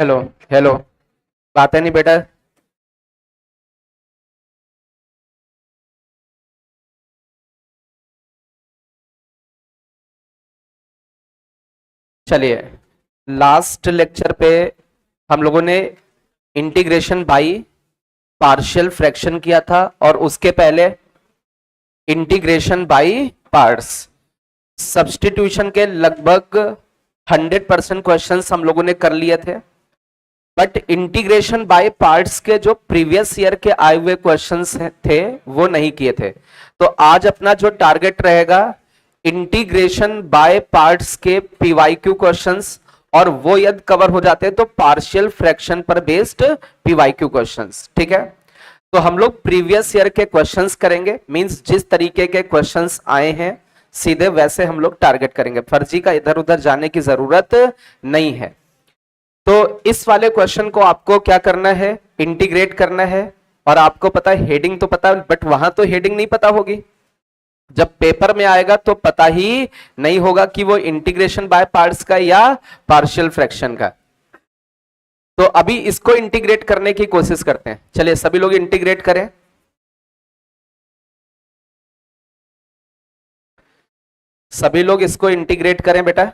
Hello hello. बात है नहीं बेटा। चलिए, लास्ट लेक्चर पे हम लोगों ने इंटीग्रेशन बाई पार्शियल फ्रैक्शन किया था और उसके पहले इंटीग्रेशन बाई पार्ट्स। सब्स्टिट्यूशन के लगभग 100% क्वेश्चंस हम लोगों ने कर लिए थे, बट इंटीग्रेशन बाय पार्ट्स के जो प्रीवियस ईयर के आए हुए क्वेश्चंस थे वो नहीं किए थे। तो आज अपना जो टारगेट रहेगा इंटीग्रेशन बाय पार्ट्स के पीवाईक्यू क्वेश्चंस, और वो यदि कवर हो जाते हैं तो पार्शियल फ्रैक्शन पर बेस्ड पीवाईक्यू क्वेश्चंस। ठीक है, तो हम लोग प्रीवियस ईयर के क्वेश्चंस करेंगे, मींस जिस तरीके के क्वेश्चंस आए हैं सीधे वैसे हम लोग टारगेट करेंगे, फर्जी का इधर उधर जाने की जरूरत नहीं है। तो इस वाले क्वेश्चन को आपको क्या करना है, इंटीग्रेट करना है। और आपको पता है हेडिंग तो पता है, बट वहां तो हेडिंग नहीं पता होगी, जब पेपर में आएगा तो पता ही नहीं होगा कि वो इंटीग्रेशन बाय पार्ट्स का या पार्शियल फ्रैक्शन का। तो अभी इसको इंटीग्रेट करने की कोशिश करते हैं। चलिए सभी लोग इंटीग्रेट करें। सभी लोग इसको इंटीग्रेट करें बेटा।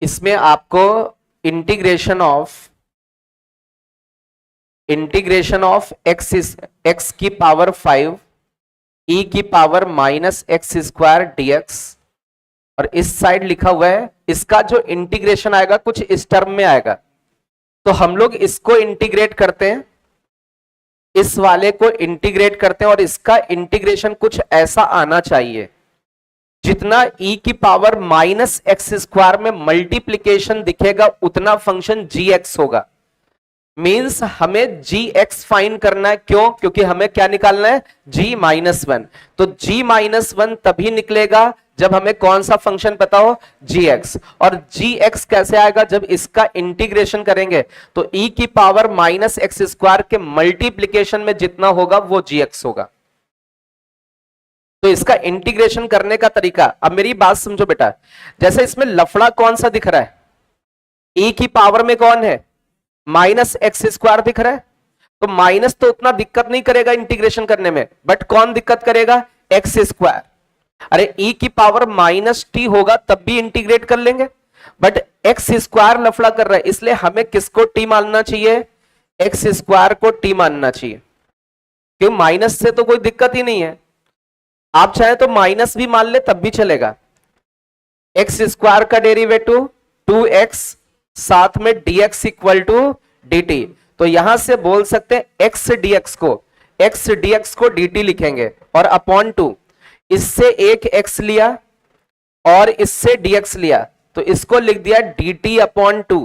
इसमें आपको इंटीग्रेशन ऑफ एक्स की पावर 5 ई की power minus X square DX, और इस साइड लिखा हुआ है इसका जो इंटीग्रेशन आएगा कुछ इस टर्म में आएगा। तो हम लोग इसको इंटीग्रेट करते हैं, इस वाले को इंटीग्रेट करते हैं, और इसका इंटीग्रेशन कुछ ऐसा आना चाहिए जितना e की पावर माइनस एक्स स्क्वायर में मल्टीप्लीकेशन दिखेगा उतना फंक्शन gx होगा। मींस हमें gx फाइंड करना है। क्यों? क्योंकि हमें क्या निकालना है, g-1। तो g-1 तभी निकलेगा जब हमें कौन सा फंक्शन पता हो, gx। और gx कैसे आएगा, जब इसका इंटीग्रेशन करेंगे तो e की पावर माइनस एक्स स्क्वायर के मल्टीप्लीकेशन में जितना होगा वो gx होगा। तो इसका इंटीग्रेशन करने का तरीका, अब मेरी बात समझो बेटा, जैसे इसमें लफड़ा कौन सा दिख रहा है, e की पावर में कौन है, माइनस एक्स स्क्वायर दिख रहा है। तो माइनस तो उतना दिक्कत नहीं करेगा इंटीग्रेशन करने में, बट कौन दिक्कत करेगा, एक्स स्क्वायर। अरे e की पावर माइनस टी होगा तब भी इंटीग्रेट कर लेंगे, बट एक्स स्क्वायर लफड़ा कर रहा है, इसलिए हमें किसको टी मानना चाहिए, एक्स स्क्वायर को टी मानना चाहिए। क्यों, माइनस से तो कोई दिक्कत ही नहीं है, आप चाहे तो माइनस भी मान ले तब भी चलेगा। एक्स स्क्वायर का डेरिवेटिव 2x, साथ में dx इक्वल टू dt। तो यहां से बोल सकते हैं x dx को dt लिखेंगे, और अपॉन 2, इससे एक x लिया और इससे dx लिया, तो इसको लिख दिया dt अपॉन 2,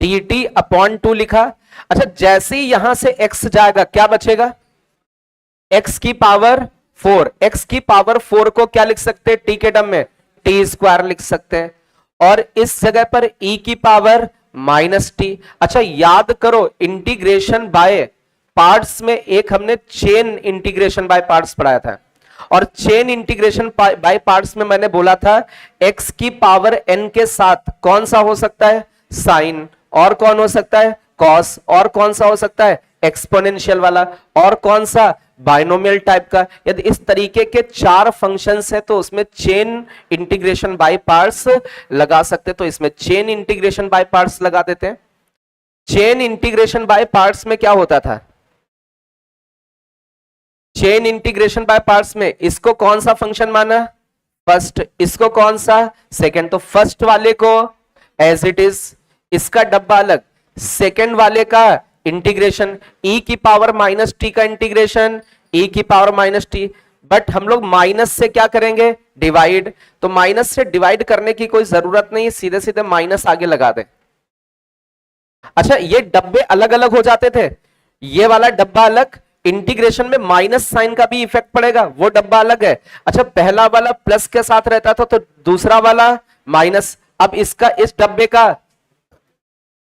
dt अपॉन 2 लिखा। अच्छा, जैसे ही यहां से x जाएगा क्या बचेगा, x की पावर 4। x की पावर 4 को क्या लिख सकते हैं, t के टर्म में टी स्क्वायर लिख सकते हैं, और इस जगह पर e की पावर माइनस टी। अच्छा याद करो, इंटीग्रेशन बाय पार्ट्स में एक हमने चेन इंटीग्रेशन बाय पार्ट्स पढ़ाया था, और चेन इंटीग्रेशन बाय पार्ट्स में मैंने बोला था x की पावर n के साथ कौन सा हो सकता है, साइन, और कौन हो सकता है, कॉस, और कौन सा हो सकता है, एक्सपोनेंशियल वाला, और कौन सा, बाइनोमियल टाइप का। यदि इस तरीके के 4 फंक्शंस हैं तो उसमें चेन इंटीग्रेशन बाय पार्ट्स लगा सकते, तो इसमें चेन इंटीग्रेशन बाय पार्ट्स लगा देते हैं। चेन इंटीग्रेशन बाय पार्ट्स में क्या होता था, चेन इंटीग्रेशन बाय पार्ट्स में इसको कौन सा फंक्शन माना, फर्स्ट, इसको कौन सा, सेकंड। तो फर्स्ट वाले को एज इट इज, इसका डब्बा अलग, सेकंड वाले का इंटीग्रेशन, e की पावर माइनस टी का इंटीग्रेशन, e की पावर माइनस टी, बट हम लोग माइनस से क्या करेंगे, डिवाइड। तो माइनस से डिवाइड करने की कोई जरूरत नहीं, सीधे सीधे माइनस आगे लगा दे। अच्छा, ये डब्बे अलग अलग हो जाते थे, ये वाला डब्बा अलग, इंटीग्रेशन में माइनस साइन का भी इफेक्ट पड़ेगा, वो डब्बा अलग है। अच्छा, पहला वाला प्लस के साथ रहता था तो दूसरा वाला माइनस। अब इसका इस डब्बे का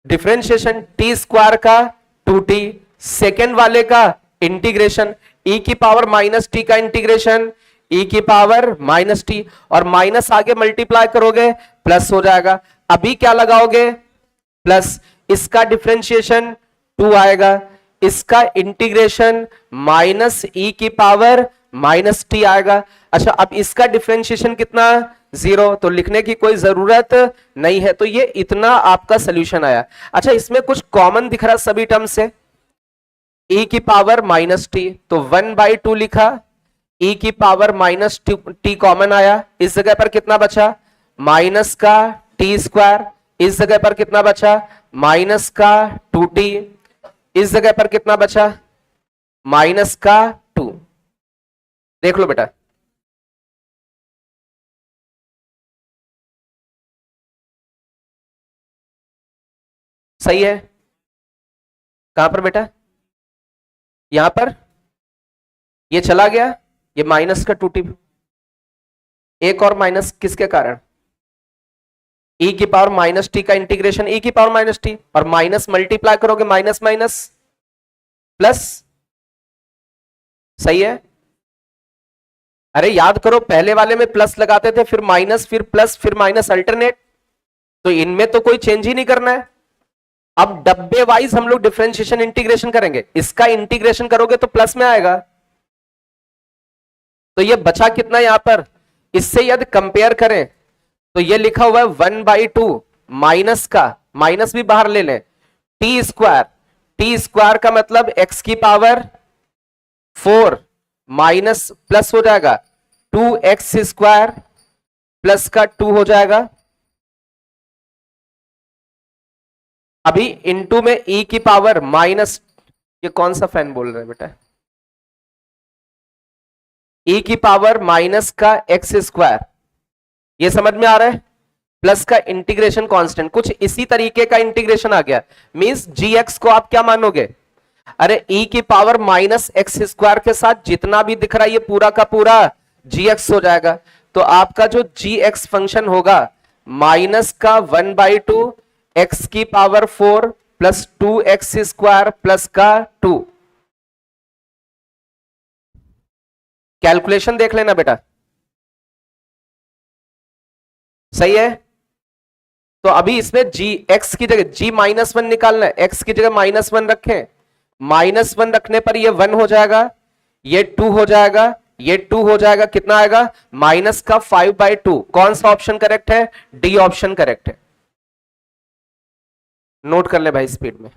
डिफरेंशिएशन टी स्क्वायर का 2t, सेकेंड वाले का इंटीग्रेशन e की पावर माइनस टी का इंटीग्रेशन e की पावर माइनस टी, और माइनस आगे मल्टीप्लाई करोगे प्लस हो जाएगा। अभी क्या लगाओगे? प्लस, इसका डिफरेंशिएशन 2 आएगा, इसका इंटीग्रेशन माइनस e की पावर माइनस टी आएगा। अच्छा, अब इसका डिफरेंशिएशन कितना? 0, तो लिखने की कोई जरूरत नहीं है। तो ये इतना आपका सोल्यूशन आया। अच्छा, इसमें कुछ कॉमन दिख रहा सभी टर्म से, e की पावर माइनस टी, तो 1/2 लिखा, e की पावर माइनस टी कॉमन आया, इस जगह पर कितना बचा? माइनस का टी स्क्वायर, इस जगह पर कितना बचा? माइनस का 2t, इस जगह पर कितना बचा? माइनस का 2। देख लो बेटा, सही है? कहां पर बेटा? यहां पर ये चला गया, ये माइनस का 2t, एक और माइनस किसके कारण? e की पावर माइनस टी का इंटीग्रेशन e की पावर माइनस टी, और माइनस मल्टीप्लाई करोगे माइनस माइनस प्लस, सही है? अरे याद करो, पहले वाले में प्लस लगाते थे, फिर माइनस, फिर प्लस, फिर माइनस, अल्टरनेट। तो इनमें तो कोई चेंज ही नहीं करना है। अब डब्बे वाइज हम लोग डिफरेंशिएशन इंटीग्रेशन करेंगे, इसका इंटीग्रेशन करोगे तो प्लस में आएगा। तो ये बचा कितना यहां पर? इससे यदि कंपेयर करें तो ये लिखा हुआ है 1/2, माइनस का माइनस भी बाहर ले लें, टी स्क्वायर, टी स्क्वायर का मतलब x की पावर 4 माइनस प्लस हो जाएगा 2x स्क्वायर प्लस का 2 हो जाएगा। अभी इनटू में e की पावर माइनस, ये कौन सा फैन बोल रहे हैं बेटा? e की पावर माइनस का x स्क्वायर, ये समझ में आ रहा है? प्लस का इंटीग्रेशन कांस्टेंट, कुछ इसी तरीके का इंटीग्रेशन आ गया। मींस gx को आप क्या मानोगे? अरे e की पावर माइनस एक्स स्क्वायर के साथ जितना भी दिख रहा है ये पूरा का पूरा gx हो जाएगा। तो आपका जो gx फंक्शन होगा माइनस का 1/2 एक्स की power 4 plus 2x square plus का 2। कैलकुलेशन देख लेना बेटा, सही है? तो अभी इसमें x की जगह g-1 निकालना है, x की जगह -1 रखें, -1 रखने पर ये 1 हो जाएगा, ये 2 हो जाएगा, ये 2 हो जाएगा, कितना आएगा? माइनस का 5/2। कौन सा ऑप्शन करेक्ट है? डी ऑप्शन करेक्ट है। नोट कर ले भाई स्पीड में।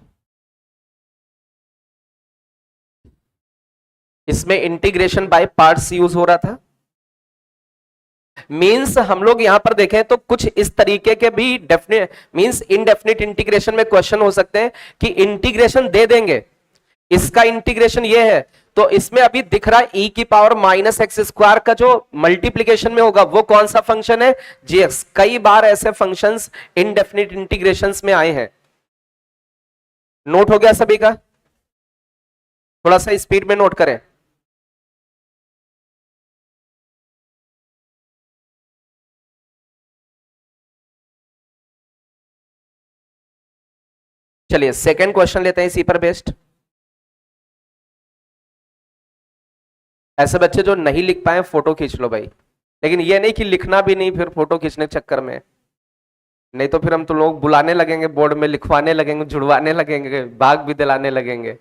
इसमें इंटीग्रेशन बाय पार्ट्स यूज हो रहा था। मींस हम लोग यहां पर देखें तो कुछ इस तरीके के भी डेफिनेट मींस इनडेफिनिट इंटीग्रेशन में क्वेश्चन हो सकते हैं कि इंटीग्रेशन दे देंगे, इसका इंटीग्रेशन ये है, तो इसमें अभी दिख रहा है e की पावर माइनस एक्स स्क्वायर का जो मल्टीप्लीकेशन में होगा वो कौन सा फंक्शन है? gx। कई बार ऐसे फंक्शंस इनडेफिनिट इंटीग्रेशंस में आए हैं। नोट हो गया सभी का? थोड़ा सा स्पीड में नोट करें। चलिए सेकंड क्वेश्चन लेते हैं इसी पर बेस्ड। ऐसे बच्चे जो नहीं लिख पाए फोटो खींच लो भाई, लेकिन ये नहीं कि लिखना भी नहीं फिर फोटो खींचने के चक्कर में, नहीं तो फिर हम तो लोग बुलाने लगेंगे, बोर्ड में लिखवाने लगेंगे, जुड़वाने लगेंगे, भाग भी दिलाने लगेंगे।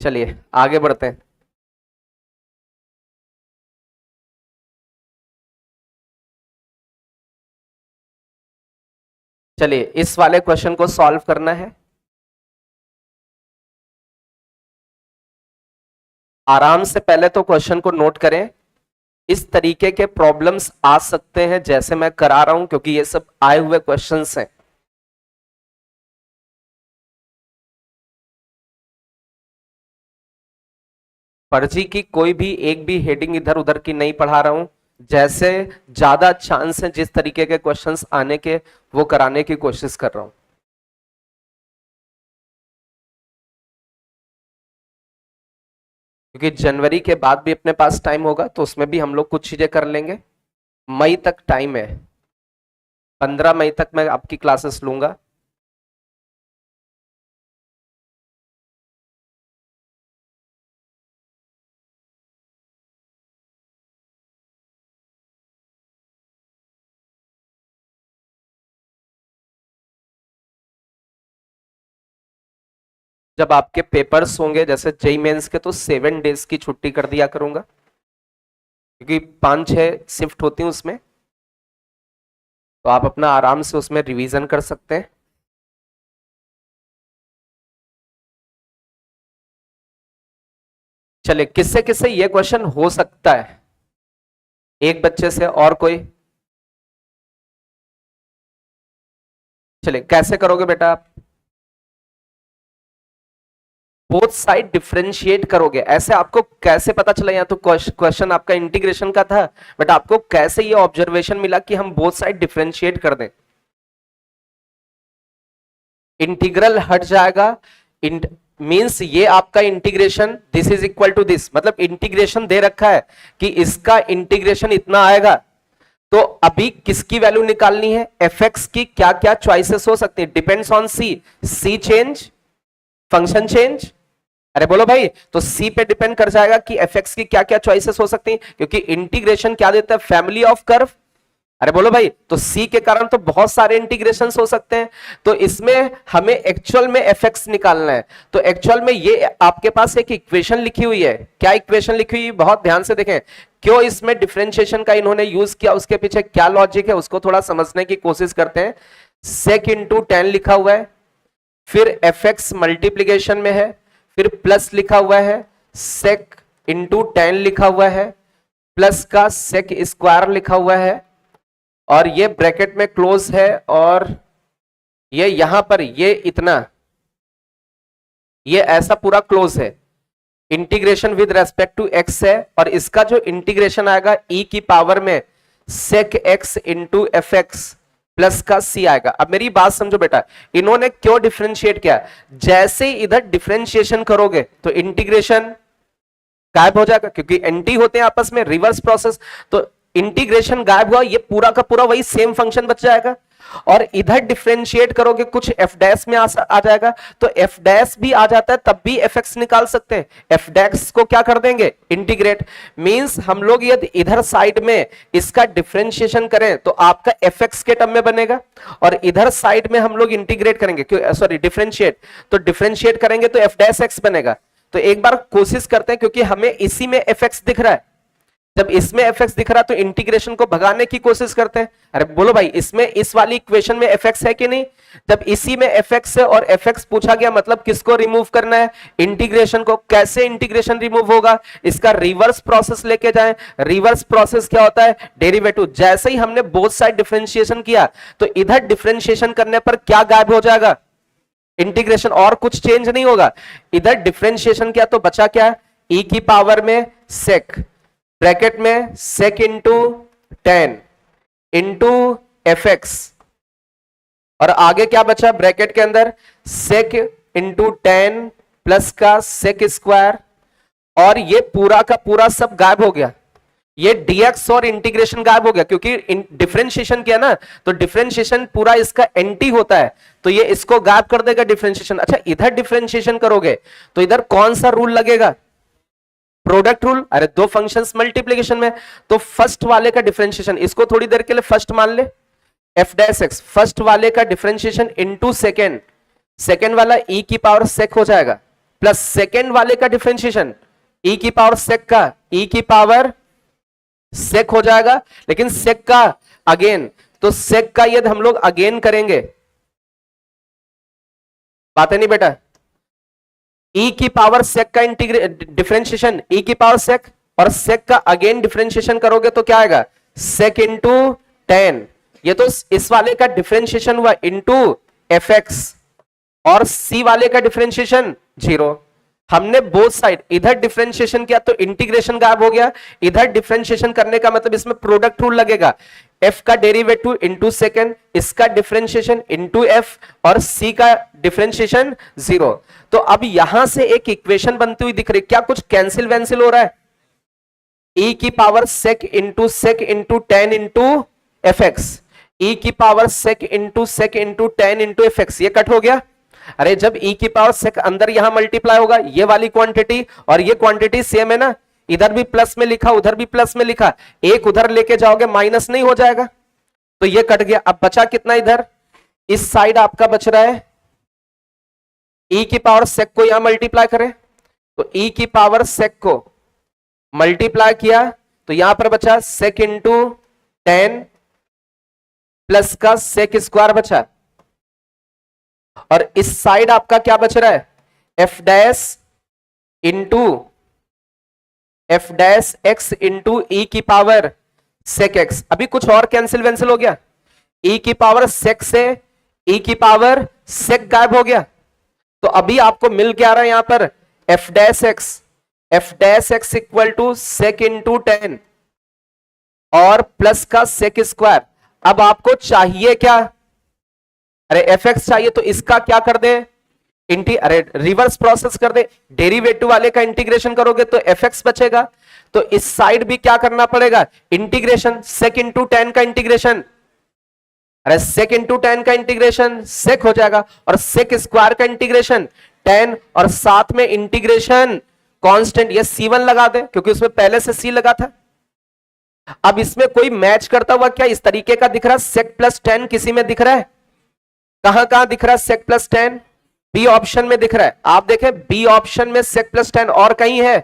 चलिए आगे बढ़ते हैं। चलिए इस वाले क्वेश्चन को सॉल्व करना है। आराम से पहले तो क्वेश्चन को नोट करें। इस तरीके के प्रॉब्लम्स आ सकते हैं जैसे मैं करा रहा हूं, क्योंकि ये सब आए हुए क्वेश्चंस हैं। पर्ची की कोई भी एक भी हेडिंग इधर उधर की नहीं पढ़ा रहा हूं, जैसे ज्यादा चांस है जिस तरीके के क्वेश्चंस आने के वो कराने की कोशिश कर रहा हूं। क्योंकि जनवरी के बाद भी अपने पास टाइम होगा, तो उसमें भी हम लोग कुछ चीजें कर लेंगे। मई तक टाइम है, 15 मई तक मैं आपकी क्लासेस लूंगा। जब आपके पेपर्स होंगे जैसे जेई मेंस के, तो 7 डेज की छुट्टी कर दिया करूंगा, क्योंकि 5-6 शिफ्ट होती हैं उसमें, तो आप अपना आराम से उसमें रिवीजन कर सकते हैं। चलिए, किससे किससे ये क्वेश्चन हो सकता है? एक बच्चे से और कोई? चलिए, कैसे करोगे बेटा आप? बोथ साइड डिफरेंशिएट करोगे, ऐसे आपको कैसे पता चला? यहाँ तो क्वेश्चन आपका इंटीग्रेशन का था, बट आपको कैसे ये ऑब्जर्वेशन मिला कि हम बोथ साइड डिफरेंशिएट कर दें? इंटीग्रल हट जाएगा, मींस ये आपका integration this is equal to this, मतलब इंटीग्रेशन दे रखा है कि इसका इंटीग्रेशन इतना आएगा, तो अभी किसकी वैल्यू निकालनी है? एफ एक्स की क्या क्या चॉइसेस हो सकती है? Depends on C change, function change. अरे बोलो भाई, तो सी पे डिपेंड कर जाएगा कि एफ एक्स की क्या क्या चॉइसेस हो सकती हैं, क्योंकि इंटीग्रेशन क्या देता है? Family of curve. अरे बोलो भाई, तो सी के कारण तो बहुत सारे इंटीग्रेशन हो सकते हैं, तो इसमें हमें एक्चुअल में एफ एक्स निकालना है। तो एक्चुअल में ये आपके पास एक इक्वेशन लिखी हुई है। क्या इक्वेशन लिखी हुई? बहुत ध्यान से देखें, क्यों इसमें डिफरेंशिएशन का इन्होंने यूज किया, उसके पीछे क्या लॉजिक है, उसको थोड़ा समझने की कोशिश करते हैं। सेक इंटू 10 लिखा हुआ है, फिर एफ एक्स मल्टीप्लीकेशन में है, फिर प्लस लिखा हुआ है, सेक इंटू 10 लिखा हुआ है, प्लस का सेक स्क्वायर लिखा हुआ है, और ये ब्रैकेट में क्लोज है, और ये यहां पर ये इतना, ये ऐसा पूरा क्लोज है। Integration with respect to X है, और इसका जो इंटीग्रेशन आएगा ई की पावर में सेक x into F x plus का सी आएगा। अब मेरी बात समझो बेटा, इन्होंने क्यों डिफरेंशिएट किया? जैसे इधर डिफरेंशिएशन करोगे तो इंटीग्रेशन गायब हो जाएगा, क्योंकि एंटी होते हैं आपस में, रिवर्स प्रोसेस, तो इंटीग्रेशन गायब हुआ, ये पूरा का पूरा वही सेम फंक्शन बच जाएगा। और इधर डिफरेंशिएट करोगे कुछ एफ डैश में आ जाएगा, तो एफ डैश भी आ जाता है, तब भी एफ एक्स निकाल सकते हैं। एफ डैश को क्या कर देंगे? इंटीग्रेट। मींस हम लोग यदि इधर साइड में इसका डिफरेंशिएशन करें तो आपका एफ एक्स के टर्म में बनेगा, और इधर साइड में हम लोग इंटीग्रेट करेंगे, सॉरी डिफरेंशिएट, तो डिफरेंशिएट करेंगे तो एफ डैश एक्स बनेगा। तो एक बार कोशिश करते हैं, क्योंकि हमें इसी में एफ एक्स दिख रहा है, जब इसमें एफ एक्स दिख रहा है तो इंटीग्रेशन को भगाने की कोशिश करते हैं। अरे बोलो भाई, इसमें इस वाली इक्वेशन में एफ एक्स है कि नहीं? जब इसी में एफ एक्स है और एफ एक्स पूछा गया, मतलब किसको रिमूव करना है? इंटीग्रेशन को। कैसे इंटीग्रेशन रिमूव होगा? इसका रिवर्स प्रोसेस लेके जाएं। रिवर्स प्रोसेस क्या होता है? डेरिवेटिव। जैसे ही हमने बोथ साइड डिफरेंशिएशन किया, तो इधर डिफरेंशिएशन करने पर क्या गायब हो जाएगा? इंटीग्रेशन, और कुछ चेंज नहीं होगा। इधर डिफरेंशिएशन किया तो बचा क्या? ई की पावर में सेक, ब्रैकेट में सेक इंटू 10 इंटू एफ एक्स, और आगे क्या बचा ब्रैकेट के अंदर? सेक इंटू 10 प्लस का सेक स्क्वायर, और ये पूरा का पूरा सब गायब हो गया। ये dx और इंटीग्रेशन गायब हो गया, क्योंकि डिफरेंशिएशन किया ना, तो डिफरेंशिएशन पूरा इसका एंटी होता है, तो ये इसको गायब कर देगा डिफरेंशिएशन। अच्छा, इधर डिफरेंशिएशन करोगे तो इधर कौन सा रूल लगेगा? Product rule. अरे दो फंक्शंस मल्टीप्लिकेशन में, तो फर्स्ट वाले का डिफरेंशिएशन, इसको थोड़ी देर के लिए फर्स्ट मान ले, एफ डैश एक्स, फर्स्ट वाले का डिफरेंशिएशन इनटू सेकंड, सेकंड वाला ई की पावर सेक हो जाएगा, प्लस सेकंड वाले का डिफरेंशिएशन ई की पावर सेक का ई की पावर सेक हो जाएगा। लेकिन सेक का अगेन, तो सेक का यदि हम लोग अगेन करेंगे, बात है नहीं बेटा, ई की पावर सेक का डिफरेंशिएशन ई की पावर सेक, और सेक का अगेन डिफरेंशिएशन करोगे तो क्या आएगा? सेक इंटू 10। ये तो इस वाले का डिफरेंशिएशन हुआ इंटू एफ एक्स, और सी वाले का डिफरेंशिएशन 0। हमने बोथ साइड, इधर डिफरेंशिएशन किया तो इंटीग्रेशन गायब हो गया, इधर डिफरेंशिएशन करने का मतलब इसमें प्रोडक्ट रूल लगेगा, f का डेरिवेटिव इंटू सेकेंड, इसका डिफरेंशिएशन इंटू एफ, और c का डिफरेंशिएशन 0। तो अब यहां से एक इक्वेशन बनती हुई दिख रही, क्या कुछ कैंसिल वैंसिल हो रहा है? e की power sec into ten into F X, E की power sec into ten into F X, ये कट हो गया। अरे जब e की पावर सेक अंदर यहां मल्टीप्लाई होगा, ये वाली क्वांटिटी और ये क्वांटिटी सेम है ना, इधर भी प्लस में लिखा उधर भी प्लस में लिखा, एक उधर लेके जाओगे माइनस नहीं हो जाएगा? तो ये कट गया। अब बचा कितना इधर, इस साइड आपका बच रहा है e की पावर सेक को यहां मल्टीप्लाई करें, तो e की पावर सेक को मल्टीप्लाई किया तो यहां पर बचा सेक इंटू टेन प्लस का सेक स्क्वायर बचा, और इस साइड आपका क्या बच रहा है, F dash into F dash x into e की पावर सेक एक्स। अभी कुछ और कैंसिल वैंसिल हो गया, ई की पावर सेक से ई की पावर सेक गायब हो गया, तो अभी आपको मिल क्या रहा है यहां पर, f dash x equal to sec into ten और प्लस का सेक स्क्वायर। अब आपको चाहिए क्या, अरे एफ एक्स चाहिए तो इसका क्या कर दे, अरे रिवर्स प्रोसेस कर दे, डेरिवेटिव वाले का इंटीग्रेशन करोगे तो एफ एक्स बचेगा, तो इस साइड भी क्या करना पड़ेगा, इंटीग्रेशन, सेक इंटू टेन का इंटीग्रेशन, अरे सेक इंटू टेन का इंटीग्रेशन सेक हो जाएगा, और सेक स्क्वायर का इंटीग्रेशन टेन, और साथ में इंटीग्रेशन कांस्टेंट, ये C1 लगा दे क्योंकि उसमें पहले से C लगा था। अब इसमें कोई मैच करता हुआ क्या इस तरीके का दिख रहा है, सेक प्लस टेन किसी में दिख रहा है, कहां कहां दिख रहा है sec plus ten, B option में दिख रहा है, आप देखें बी ऑप्शन में सेक प्लस टेन, और कहीं है,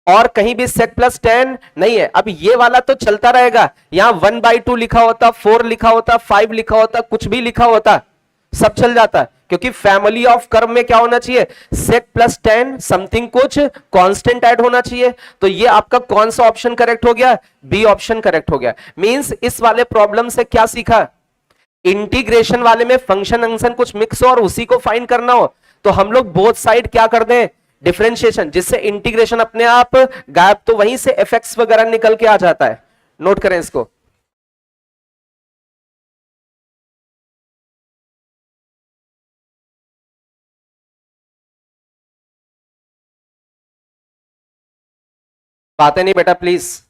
और कहीं भी सेक प्लस टेन नहीं है। अब ये वाला तो चलता रहेगा, यहां 1/2 लिखा होता, 4 लिखा होता, 5 लिखा होता, कुछ भी लिखा होता, सब चल जाता, क्योंकि फैमिली ऑफ कर्व में क्या होना चाहिए, सेक प्लस टेन समथिंग कुछ कांस्टेंट ऐड होना चाहिए। तो ये आपका कौन सा ऑप्शन करेक्ट हो गया, बी ऑप्शन करेक्ट हो गया। मींस इस वाले प्रॉब्लम से क्या सीखा, इंटीग्रेशन वाले में फंक्शन अंक्शन कुछ मिक्स हो और उसी को फाइंड करना हो, तो हम लोग बोथ साइड क्या कर दें, डिफरेंशिएशन, जिससे इंटीग्रेशन अपने आप गायब, तो वहीं से एफ एक्स वगैरह निकल के आ जाता है। नोट करें इसको। बातें नहीं बेटा प्लीज।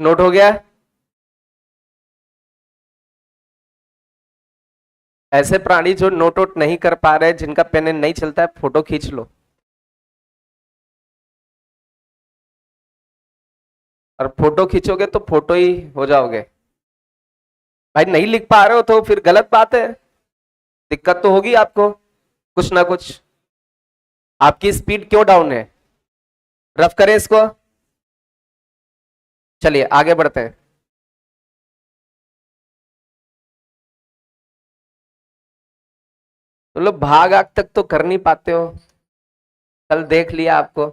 नोट हो गया। ऐसे प्राणी जो नोट आउट नहीं कर पा रहे, जिनका पेन नहीं चलता है, फोटो खींच लो, और फोटो खींचोगे तो फोटो ही हो जाओगे। भाई नहीं लिख पा रहे हो तो फिर गलत बात है, दिक्कत तो होगी आपको कुछ ना कुछ। आपकी स्पीड क्यों डाउन है, रफ करें इसको, चलिए आगे बढ़ते हैं। तो लोग भाग आग तक तो कर नहीं पाते हो, कल देख लिया आपको।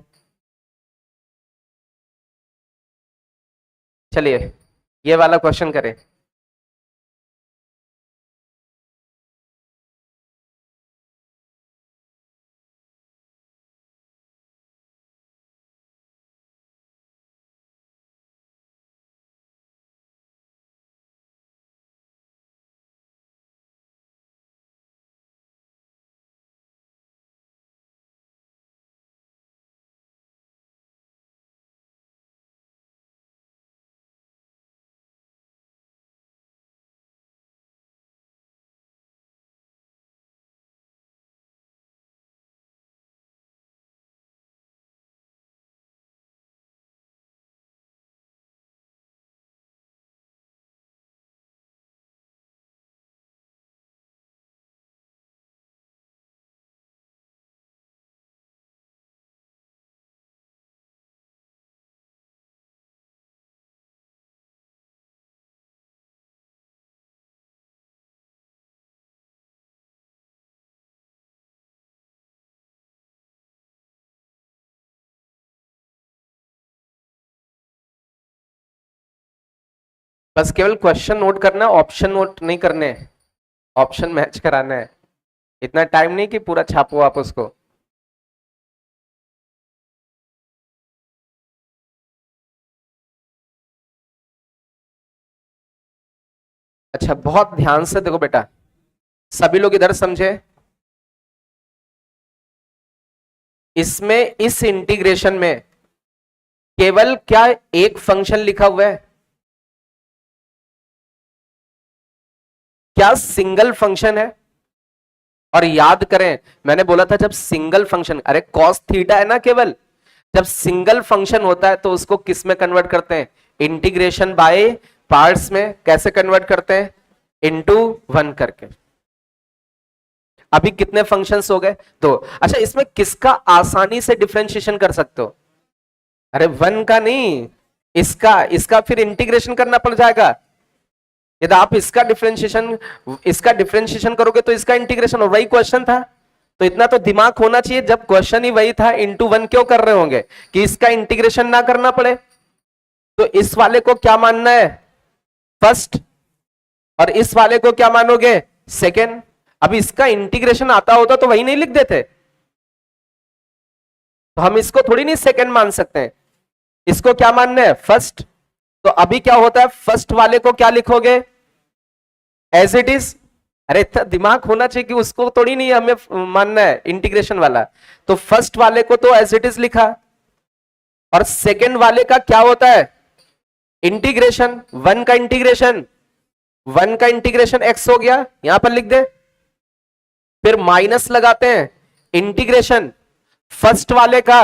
चलिए ये वाला क्वेश्चन करें। बस केवल क्वेश्चन नोट करना है, ऑप्शन नोट नहीं करने, ऑप्शन मैच कराना है। इतना टाइम नहीं कि पूरा छापो आप उसको। अच्छा, बहुत ध्यान से देखो बेटा, सभी लोग इधर समझे। इसमें इस इंटीग्रेशन में केवल क्या एक फंक्शन लिखा हुआ है? क्या सिंगल फंक्शन है? और याद करें, मैंने बोला था जब सिंगल फंक्शन, अरे कॉस थीटा है ना केवल, जब सिंगल फंक्शन होता है तो उसको किस में कन्वर्ट करते हैं? इंटीग्रेशन बाय पार्ट्स में। कैसे कन्वर्ट करते हैं? इनटू वन करके। अभी कितने फंक्शंस हो गए? दो। अच्छा, इसमें किसका आसानी से डिफरेंशिएशन कर सकते हो? अरे वन का नहीं, इसका फिर इंटीग्रेशन करना पड़ जाएगा। यदि आप इसका डिफरेंशिएशन करोगे तो इसका इंटीग्रेशन, और वही क्वेश्चन था। तो इतना तो दिमाग होना चाहिए, जब क्वेश्चन ही वही था, इंटू वन क्यों कर रहे होंगे कि इसका इंटीग्रेशन ना करना पड़े। तो इस वाले को क्या मानना है? फर्स्ट। और इस वाले को क्या मानोगे? सेकेंड। अब इसका इंटीग्रेशन आता होता तो वही नहीं लिख देते? तो हम इसको थोड़ी नहीं सेकेंड मान सकते हैं, इसको क्या मानना है? फर्स्ट। तो अभी क्या होता है, फर्स्ट वाले को क्या लिखोगे? As it is. अरे इतना दिमाग होना चाहिए कि उसको थोड़ी नहीं हमें मानना है इंटीग्रेशन वाला। तो फर्स्ट वाले को तो एज इट इज लिखा, और सेकेंड वाले का क्या होता है? इंटीग्रेशन। वन का इंटीग्रेशन एक्स हो गया, यहां पर लिख दे। फिर माइनस लगाते हैं, इंटीग्रेशन फर्स्ट वाले का,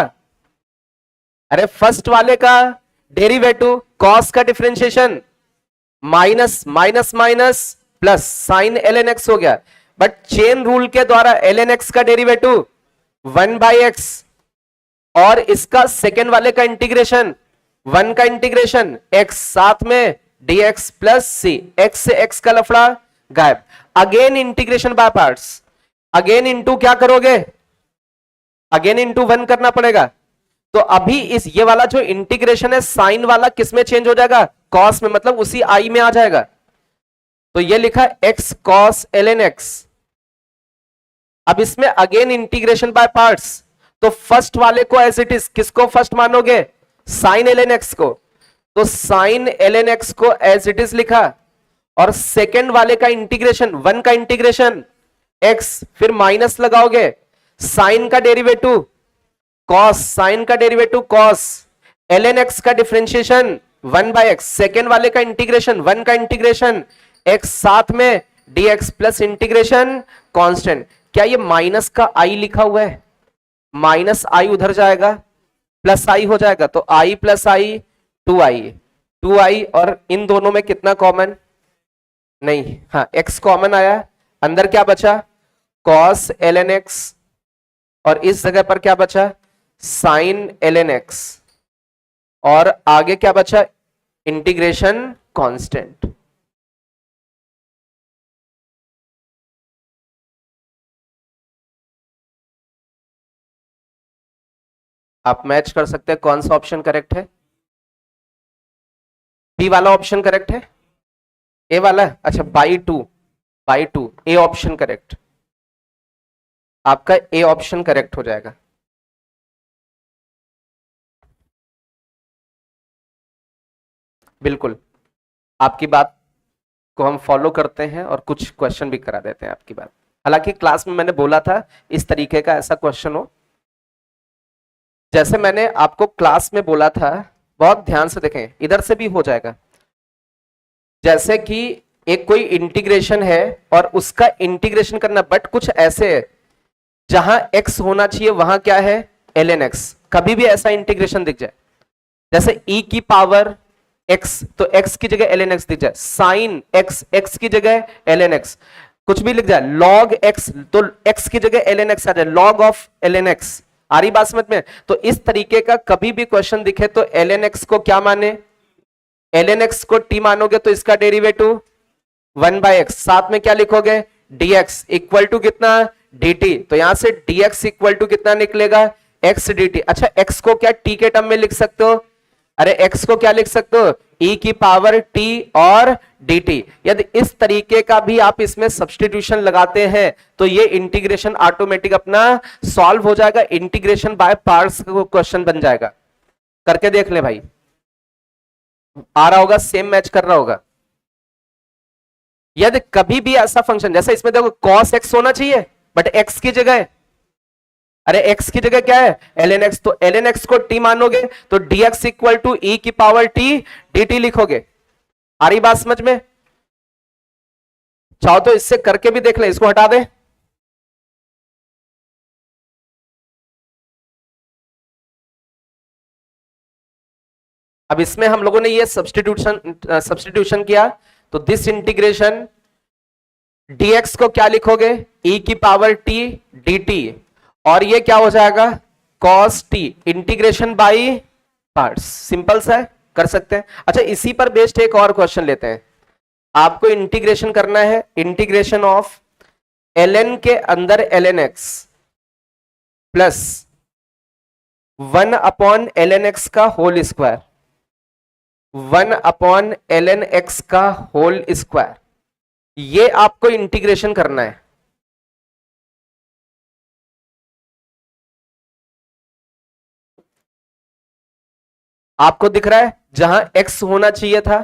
अरे फर्स्ट वाले का डेरिवेटिव कॉस का differentiation, minus minus minus plus sine l n x हो गया। बट चेन रूल के द्वारा एल एन एक्स का डेरिवेटिव 1/x, और इसका सेकेंड वाले का इंटीग्रेशन, वन का इंटीग्रेशन एक्स, साथ में dx प्लस सी, एक्स से एक्स का लफड़ा गायब। Again integration by parts, again into क्या करोगे? अगेन इंटू वन करना पड़ेगा। तो अभी इस ये वाला जो इंटीग्रेशन है साइन वाला किस में चेंज हो जाएगा? कॉस में, मतलब उसी आई में आ जाएगा। तो ये लिखा x cos ln x। अब इसमें अगेन इंटीग्रेशन बाय पार्ट्स, तो फर्स्ट वाले को एज इट इज, किसको फर्स्ट मानोगे? साइन ln x को। तो साइन ln x को एज इट इज लिखा, और सेकेंड वाले का इंटीग्रेशन, वन का इंटीग्रेशन x, फिर माइनस लगाओगे, साइन का डेरिवेटिव कॉस, साइन का डेरिवेटिव कॉस, ln x का डिफरेंशिएशन 1/x, सेकेंड वाले का इंटीग्रेशन, वन का इंटीग्रेशन x, साथ में dx प्लस इंटीग्रेशन कांस्टेंट। क्या ये माइनस का i लिखा हुआ है? माइनस i उधर जाएगा, प्लस i हो जाएगा, तो i प्लस i 2i, और इन दोनों में कितना कॉमन? नहीं, हाँ x कॉमन आया, अंदर क्या बचा? cos ln x, और इस जगह पर क्या बचा? साइन ln x, और आगे क्या बचा? Integration constant. आप मैच कर सकते हैं कौन सा ऑप्शन करेक्ट है? बी वाला ऑप्शन करेक्ट है? ए वाला? अच्छा, by two A option correct, आपका ए ऑप्शन करेक्ट हो जाएगा। बिल्कुल, आपकी बात को हम फॉलो करते हैं और कुछ क्वेश्चन भी करा देते हैं आपकी बात। हालांकि क्लास में मैंने बोला था इस तरीके का ऐसा क्वेश्चन हो, जैसे मैंने आपको क्लास में बोला था, बहुत ध्यान से देखें, इधर से भी हो जाएगा। जैसे कि एक कोई इंटीग्रेशन है और उसका इंटीग्रेशन करना, बट कुछ ऐसे है जहां x होना चाहिए वहां क्या है? ln x। कभी भी ऐसा इंटीग्रेशन दिख जाए, जैसे e की पावर x, तो x की जगह ln x दिख जाए, साइन x, x की जगह ln x, कुछ भी लिख जाए, log x, तो x की जगह ln x आ जाए, log ऑफ ln x। आ रही बात समझ में? तो इस तरीके का कभी भी क्वेश्चन दिखे तो ln x को क्या माने? ln x को t मानोगे तो इसका डेरिवेटिव 1/x, साथ में क्या लिखोगे? dx इक्वल टू कितना? dt। तो यहां से dx इक्वल टू कितना निकलेगा? x dt। अच्छा, x को क्या t के टर्म में लिख सकते हो? अरे x को क्या लिख सकते हो, e की पावर t और dt। यदि इस तरीके का भी आप इसमें सब्स्टिट्यूशन लगाते हैं तो ये इंटीग्रेशन ऑटोमेटिक अपना सॉल्व हो जाएगा, इंटीग्रेशन बाय पार्ट्स क्वेश्चन बन जाएगा। करके देख ले भाई, आ रहा होगा, सेम मैच कर रहा होगा। यदि कभी भी ऐसा फंक्शन, जैसे इसमें देखो cos x होना चाहिए बट x की जगह, अरे x की जगह क्या है ln x, तो ln x को t मानोगे तो dx इक्वल टू e की पावर t dt लिखोगे। आ रही बात समझ में? चाहो तो इससे करके भी देख ले, इसको हटा दे। अब इसमें हम लोगों ने ये सब्स्टिट्यूशन किया, तो दिस इंटीग्रेशन dx को क्या लिखोगे, e की पावर t dt, और ये क्या हो जाएगा cos t, integration by parts. Simple सा है, कर सकते हैं। अच्छा, इसी पर बेस्ड एक और क्वेश्चन लेते हैं। आपको इंटीग्रेशन करना है, इंटीग्रेशन ऑफ ln के अंदर ln x plus 1 upon ln x का whole square, 1 upon ln x का होल स्क्वायर, ये आपको इंटीग्रेशन करना है। आपको दिख रहा है जहां x होना चाहिए था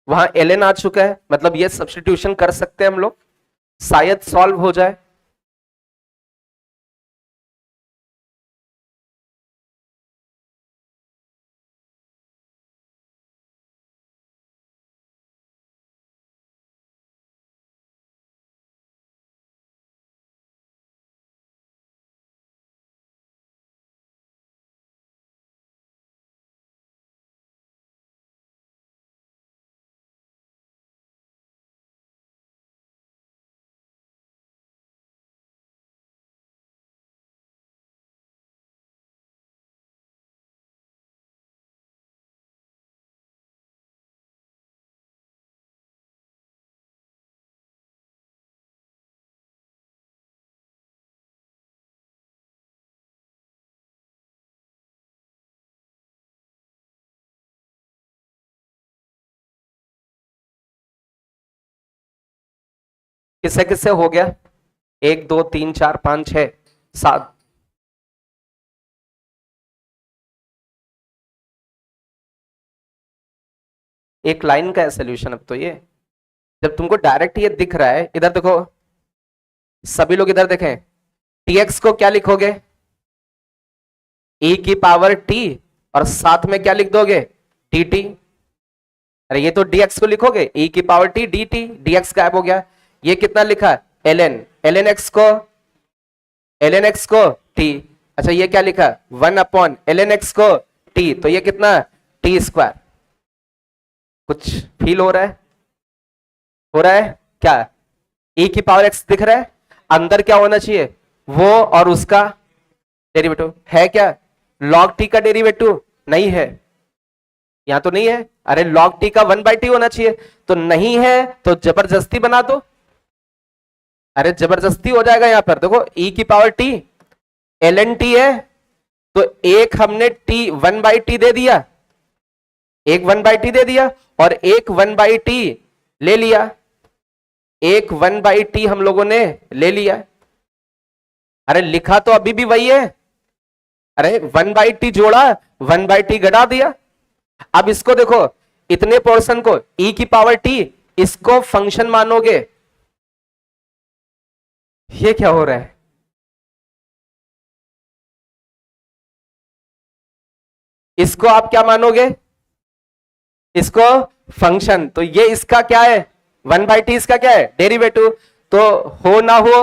वहां ln आ चुका है, मतलब ये सब्स्टिट्यूशन कर सकते हैं हम लोग, शायद सॉल्व हो जाए। किससे किससे हो गया, 1 2 3 4 5 6 7, एक लाइन का है सोल्यूशन। अब तो ये जब तुमको डायरेक्ट ये दिख रहा है, इधर देखो, सभी लोग इधर देखें, tx को क्या लिखोगे, e की पावर t, और साथ में क्या लिख दोगे dt। अरे ये तो dx को लिखोगे e की पावर t dt, dx गायब हो गया। ये कितना लिखा ln, ln x को t, अच्छा ये क्या लिखा 1 अपॉन ln x को t, तो ये कितना t स्क्वायर। कुछ फील हो रहा है, हो रहा है क्या, e की पावर x दिख रहा है, अंदर क्या होना चाहिए वो और उसका डेरिवेटिव है क्या, log t का डेरिवेटिव नहीं है, यहां तो नहीं है। अरे log t का 1/t होना चाहिए, तो नहीं है तो जबरदस्ती बना दो। अरे जबरदस्ती हो जाएगा यहां पर, देखो e की पावर t ln t है, तो एक हमने t 1/t दे दिया, एक 1/t दे दिया, और एक 1/t ले लिया, एक 1/t हम लोगों ने ले लिया। अरे लिखा तो अभी भी वही है, अरे 1/t जोड़ा 1/t घटा दिया। अब इसको देखो, इतने पोर्शन को e की पावर t, इसको फंक्शन मानोगे, ये क्या हो रहा है, इसको आप क्या मानोगे, इसको फंक्शन, तो ये इसका क्या है 1/t, इसका क्या है डेरिवेटिव, तो हो ना हो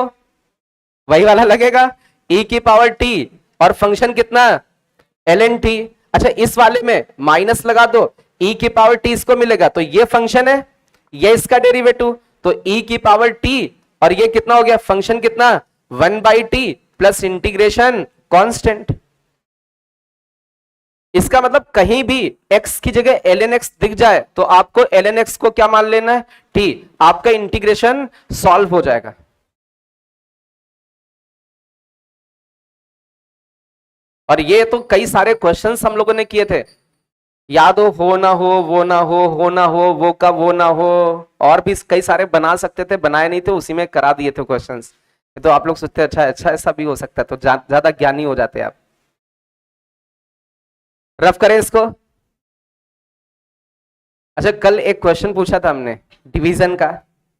वही वाला लगेगा, e की पावर t और फंक्शन कितना ln t। अच्छा इस वाले में माइनस लगा दो, e की पावर t इसको मिलेगा, तो ये फंक्शन है, ये इसका डेरिवेटिव, तो e की पावर t, और ये कितना हो गया फंक्शन कितना 1/t प्लस इंटीग्रेशन कांस्टेंट। इसका मतलब कहीं भी x की जगह ln x दिख जाए तो आपको ln x को क्या मान लेना है t, आपका इंटीग्रेशन सॉल्व हो जाएगा। और ये तो कई सारे क्वेश्चंस हम लोगों ने किए थे, याद हो ना हो ना हो, वो कब हो ना हो, और भी कई सारे बना सकते थे, बनाए नहीं थे, उसी में करा दिए थे क्वेश्चंस। तो आप लोग सोचते अच्छा अच्छा ऐसा भी हो सकता है, तो ज्यादा ज्ञानी हो जाते आप। रफ करें इसको। अच्छा, कल एक क्वेश्चन पूछा था हमने डिवीजन का,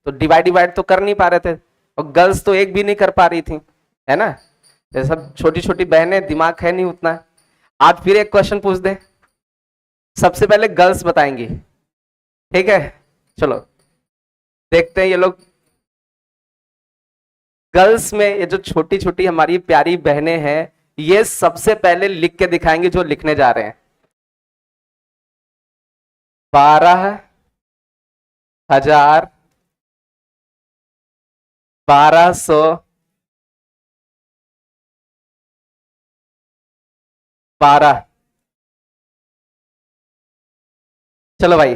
तो डिवाइड डिवाइड तो कर नहीं पा रहे थे, और गर्ल्स तो एक भी नहीं कर पा रही थी, है ना। ये सब छोटी छोटी बहनें, दिमाग है नहीं उतना। आज फिर एक क्वेश्चन पूछ दे, सबसे पहले गर्ल्स बताएंगी, ठीक है। चलो देखते हैं ये लोग। गर्ल्स में ये जो छोटी छोटी हमारी प्यारी बहनें हैं, ये सबसे पहले लिख के दिखाएंगे जो लिखने जा रहे हैं। 12,000, 1200, 12। चलो भाई,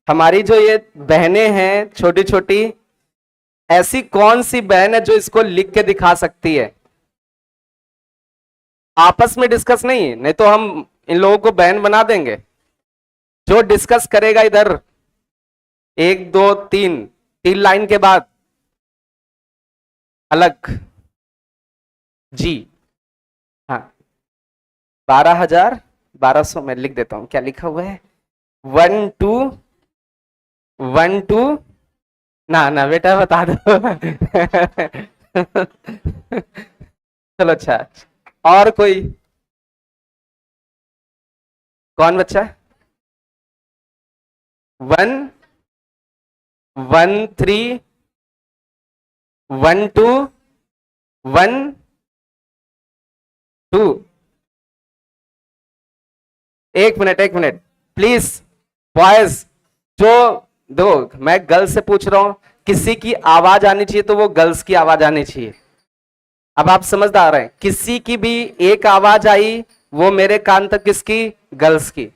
हमारी जो ये बहनें हैं छोटी छोटी, ऐसी कौन सी बहन है जो इसको लिख के दिखा सकती है? आपस में डिस्कस नहीं, नहीं तो हम इन लोगों को बहन बना देंगे। जो डिस्कस करेगा इधर, एक दो तीन, तीन लाइन के बाद अलग। जी हाँ, 12,000, 1200 मैं लिख देता हूं, क्या लिखा हुआ है? 1212। ना ना बेटा बता दो। चलो अच्छा, और कोई? कौन बच्चा? 113, 1212। एक मिनट एक मिनट प्लीज, बॉयज। जो दो, मैं गर्ल्स से पूछ रहा हूं, किसी की आवाज आनी चाहिए तो वो गर्ल्स की आवाज आनी चाहिए। अब आप समझदार हैं, किसी की भी एक आवाज आई, वो मेरे कान तक किसकी? गर्ल्स की।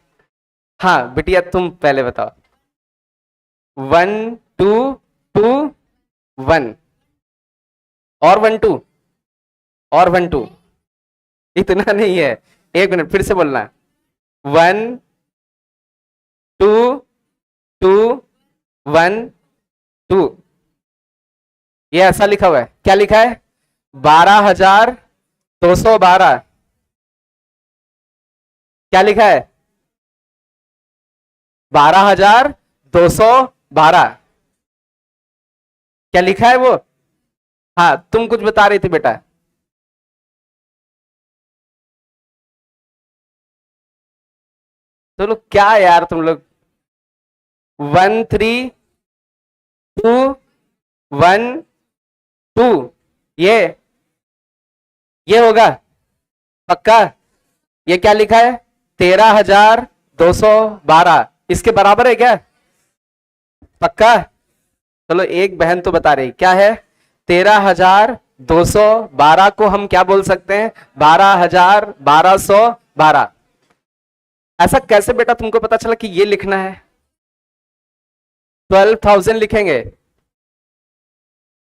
हाँ बिटिया तुम पहले बताओ। 1221, और 12, और 12। इतना नहीं है, एक मिनट फिर से बोलना। 1221, 2। ये ऐसा लिखा हुआ है, क्या लिखा है? 12,212। क्या लिखा है? 12,212। क्या लिखा है वो? हाँ तुम कुछ बता रही थी बेटा। तो लोग क्या यार तुम लोग, 13,212, ये होगा पक्का? ये क्या लिखा है? 13,212, इसके बराबर है क्या? पक्का? चलो एक बहन तो बता रही, क्या है? 13,212 को हम क्या बोल सकते हैं? 12,1212। ऐसा कैसे बेटा तुमको पता चला कि ये लिखना है? 12,000 लिखेंगे,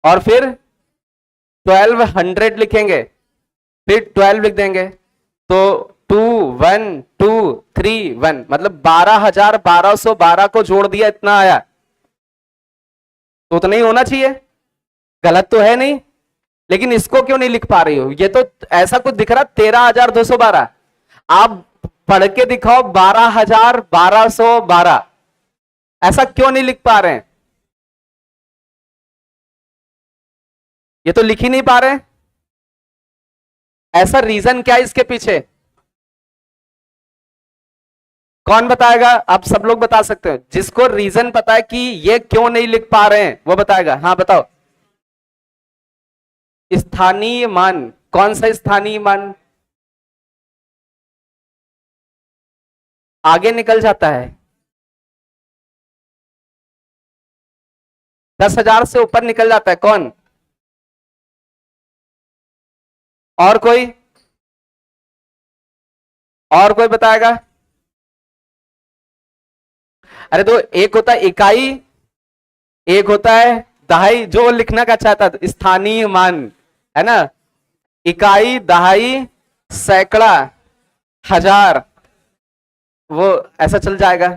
और फिर 1,200 लिखेंगे, फिर 12 लिख देंगे, तो 21231, मतलब 12,1212 को जोड़ दिया, इतना आया। तो उतना ही होना चाहिए, गलत तो है नहीं। लेकिन इसको क्यों नहीं लिख पा रही हो? ये तो ऐसा कुछ दिख रहा 13,212, आप पढ़ के दिखाओ 12,1212। ऐसा क्यों नहीं लिख पा रहे हैं? ये तो लिख ही नहीं पा रहे हैं। ऐसा रीजन क्या है इसके पीछे? कौन बताएगा? आप सब लोग बता सकते हो, जिसको रीजन पता है कि ये क्यों नहीं लिख पा रहे हैं वो बताएगा। हाँ बताओ। स्थानीय मान? कौन सा स्थानीय मान? आगे निकल जाता है, 10,000 से ऊपर निकल जाता है। कौन? और कोई? और कोई बताएगा? अरे तो एक होता है इकाई, एक होता है दहाई, जो लिखना का चाहता था स्थानीय मान, है ना। इकाई, दहाई, सैकड़ा, हजार, वो ऐसा चल जाएगा,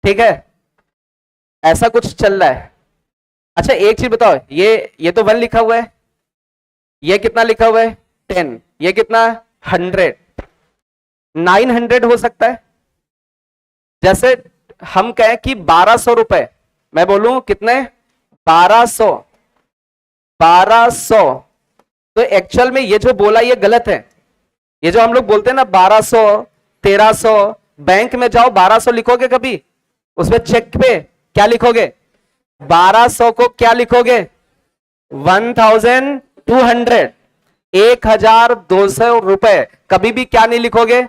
ठीक है, ऐसा कुछ चल रहा है। अच्छा एक चीज बताओ, ये तो 1 लिखा हुआ है, ये कितना लिखा हुआ है 10, ये कितना 100, 900 हो सकता है। जैसे हम कहें कि 1200 रुपए, मैं बोलूं कितने 1200, 1200, तो एक्चुअल में ये जो बोला ये गलत है। ये जो हम लोग बोलते हैं ना 1200, 1300, बैंक में जाओ 1200 लिखोगे कभी, उसमें चेक पे क्या लिखोगे, 1200 को क्या लिखोगे 1200, 1200 रुपए, कभी भी क्या नहीं लिखोगे,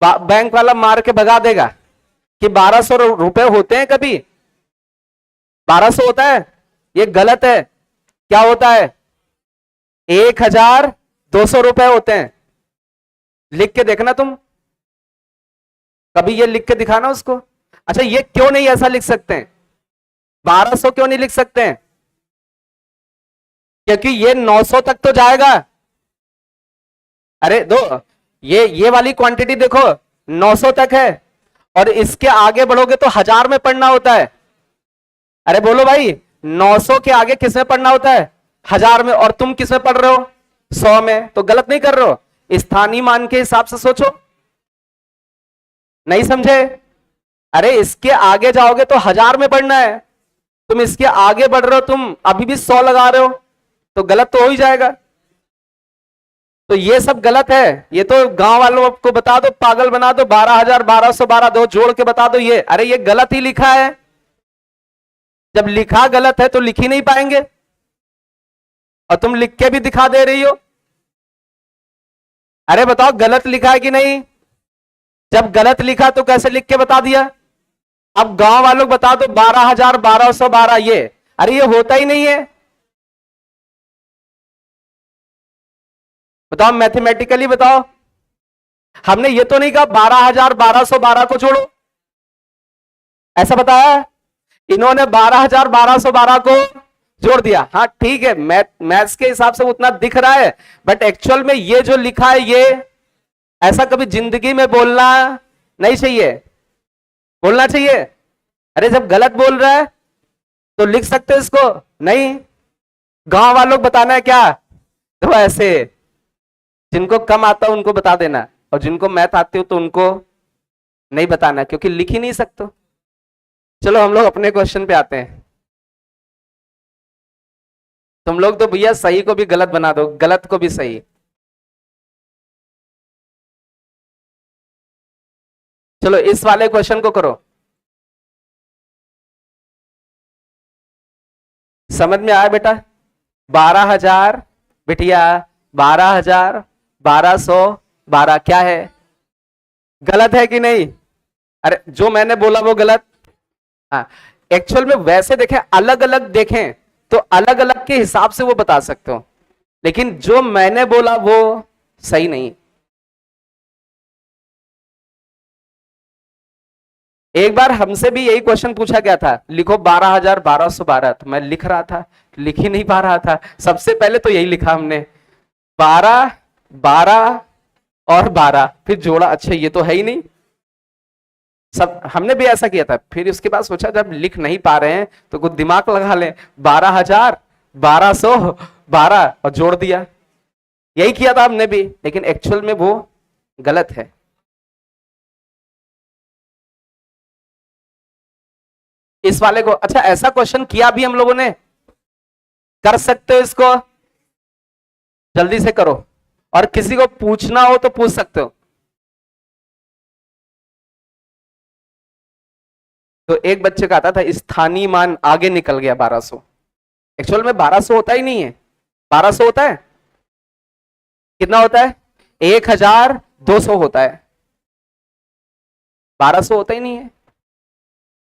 बैंक वाला मार के भगा देगा कि 1200 रुपए होते हैं, कभी 1200 होता है, ये गलत है। क्या होता है 1200 रुपए होते हैं। लिख के देखना तुम, कभी ये लिख के दिखाना उसको। अच्छा ये क्यों नहीं ऐसा लिख सकते हैं, 1200 क्यों नहीं लिख सकते हैं, क्योंकि ये 900 तक तो जाएगा। अरे दो, ये वाली क्वांटिटी देखो 900 तक है, और इसके आगे बढ़ोगे तो 1000 में पढ़ना होता है। अरे बोलो भाई, 900 के आगे किस में पढ़ना होता है 1000 में, और तुम किस में पढ़ रहे हो 100 में, तो गलत नहीं कर रहे हो। स्थानीय मान के हिसाब से सोचो, नहीं समझे। अरे इसके आगे जाओगे तो 1000 में पढ़ना है, तुम इसके आगे बढ़ रहे हो, तुम अभी भी 100 लगा रहे हो, तो गलत तो हो ही जाएगा। तो ये सब गलत है। ये तो गांव वालों को बता दो, पागल बना दो, 12,000 1212 दो जोड़ के बता दो ये, अरे ये गलत ही लिखा है। जब लिखा गलत है तो लिख ही नहीं पाएंगे, और तुम लिख के भी दिखा दे रही हो। अरे बताओ गलत लिखा है कि नहीं, जब गलत लिखा तो कैसे लिख के बता दिया। अब गांव वालों बता दो 12,000 1212 ये, अरे ये होता ही नहीं है। बताओ मैथमेटिकली बताओ, हमने ये तो नहीं कहा 12,000 1212 को जोड़ो, ऐसा बताया। इन्होंने 12,000 1212 को जोड़ दिया। हाँ ठीक है, मैथ्स के हिसाब से उतना दिख रहा है, बट एक्चुअल में ये जो लिखा है ये ऐसा कभी जिंदगी में बोलना नहीं चाहिए, बोलना चाहिए। अरे जब गलत बोल रहा है तो लिख सकते हो इसको, नहीं। गांव वालों को बताना है क्या, तो ऐसे जिनको कम आता उनको बता देना, और जिनको मैथ आती हो तो उनको नहीं बताना, क्योंकि लिख ही नहीं सकते। चलो हम लोग अपने क्वेश्चन पे आते हैं। तुम लोग तो भैया सही को भी गलत बना दो, गलत को भी सही। चलो इस वाले क्वेश्चन को करो, समझ में आया बेटा। 12,000 बिटिया, 12,000 1212 क्या है, गलत है कि नहीं। अरे जो मैंने बोला वो गलत। हाँ एक्चुअल में वैसे देखें, अलग अलग देखें तो अलग अलग के हिसाब से वो बता सकते हो, लेकिन जो मैंने बोला वो सही नहीं। एक बार हमसे भी यही क्वेश्चन पूछा गया था, लिखो 12,000 1212, तो मैं लिख रहा था, लिख ही नहीं पा रहा था। सबसे पहले तो यही लिखा हमने, 12 12 और 12, फिर जोड़ा, अच्छा ये तो है ही नहीं। सब हमने भी ऐसा किया था। फिर उसके बाद सोचा जब लिख नहीं पा रहे हैं तो कुछ दिमाग लगा लें, 12,000 1212 और जोड़ दिया। यही किया था हमने भी, लेकिन एक्चुअल में वो गलत है। इस वाले को, अच्छा ऐसा क्वेश्चन किया भी हम लोगों ने, कर सकते हो इसको, जल्दी से करो, और किसी को पूछना हो तो पूछ सकते हो। तो एक बच्चे का आता था स्थानीय मान आगे निकल गया 1200, एक्चुअल में 1200 होता ही नहीं है। 1200 होता है, कितना होता है 1,200 होता है, 1200 होता ही नहीं है।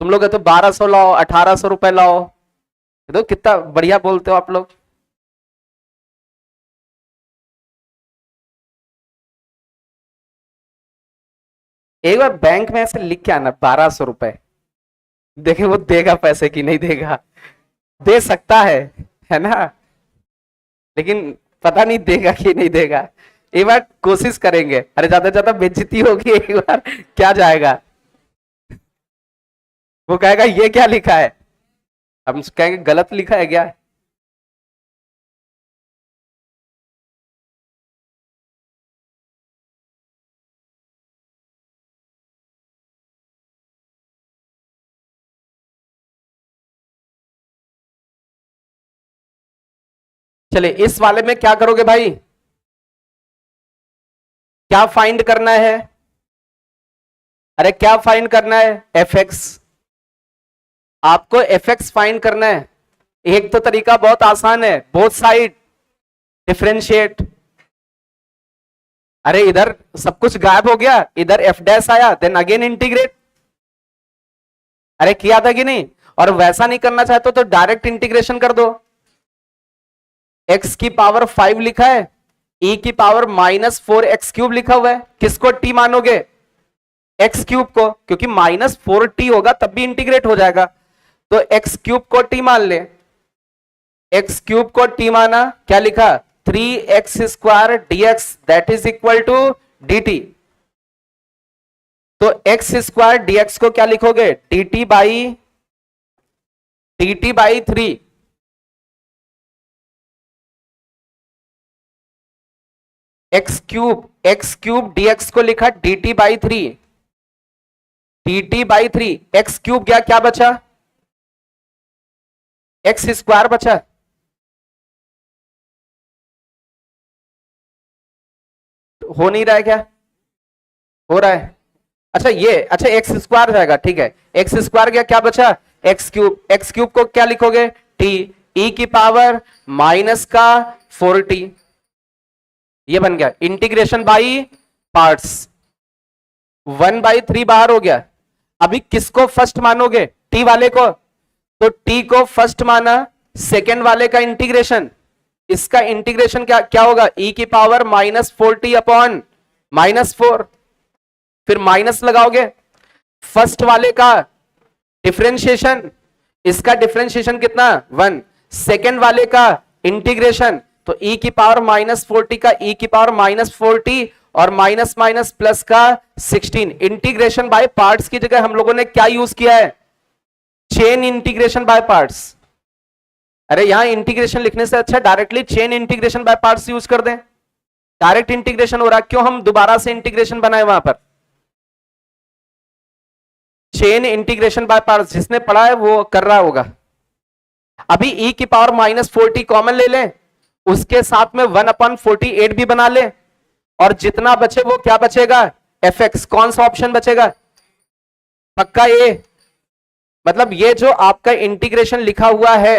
तुम लोग तो 1200 लाओ, 1,800 रुपए लाओ, तो कितना बढ़िया बोलते हो आप लोग। एक बार बैंक में ऐसे लिख के आना 1,200 रुपए, देखे वो देगा पैसे कि नहीं देगा। दे सकता है ना, लेकिन पता नहीं देगा कि नहीं देगा। एक बार कोशिश करेंगे, अरे ज्यादा से ज्यादा बेइज्जती होगी एक बार, क्या जाएगा। वो कहेगा ये क्या लिखा है, हम कहेंगे गलत लिखा है क्या। चलिए इस वाले में क्या करोगे भाई, क्या फाइंड करना है, अरे क्या फाइंड करना है, एफ एक्स। आपको एफ एक्स फाइंड करना है। एक तो तरीका बहुत आसान है, बोथ साइड डिफरेंशिएट। अरे इधर सब कुछ गायब हो गया, इधर एफ डैश आया, देन अगेन इंटीग्रेट। अरे किया था कि नहीं। और वैसा नहीं करना चाहते तो डायरेक्ट इंटीग्रेशन कर दो। एक्स की पावर 5 लिखा है, e की पावर -4x³ लिखा हुआ है, किसको t मानोगे, x³ को, क्योंकि -4t होगा तब भी इंटीग्रेट हो जाएगा, तो x³ को t मान ले। x³ को t माना, क्या लिखा, 3x² dx that is equal to dt। तो x² dx को क्या लिखोगे, dt बाई 3। x³ dx को लिखा dt by 3, dt by 3, x³ गया, क्या बचा, x² बचा। हो नहीं रहा है क्या, हो रहा है। अच्छा ये, अच्छा x² जाएगा, ठीक है, x² गया, क्या बचा, x³ को क्या लिखोगे, t, e की पावर माइनस का 4t, ये बन गया इंटीग्रेशन बाई पार्ट्स। 1/3 बाहर हो गया। अभी किसको फर्स्ट मानोगे, t वाले को, तो t को फर्स्ट माना, सेकेंड वाले का इंटीग्रेशन, इसका इंटीग्रेशन क्या क्या होगा, e की पावर -4t अपॉन -4, फिर माइनस लगाओगे, फर्स्ट वाले का डिफरेंशिएशन, इसका डिफरेंशिएशन कितना 1, सेकेंड वाले का इंटीग्रेशन, तो e की पावर -4t का e की पावर -4t और माइनस माइनस प्लस का 16। इंटीग्रेशन बाय पार्ट्स की जगह हम लोगों ने क्या यूज किया है, चेन इंटीग्रेशन बाय पार्ट्स। अरे यहां इंटीग्रेशन लिखने से अच्छा directly chain integration by parts use कर दें, डायरेक्ट इंटीग्रेशन हो रहा है, क्यों हम दोबारा से इंटीग्रेशन बनाए वहां पर। चेन इंटीग्रेशन बाय पार्ट्स जिसने पढ़ा है वो कर रहा होगा। अभी e की पावर -4t कॉमन ले लें, उसके साथ में 1/48 भी बना ले, और जितना बचे वो क्या बचेगा, fx। कौन सा ऑप्शन बचेगा, पक्का ये, मतलब ये जो आपका इंटीग्रेशन लिखा हुआ है,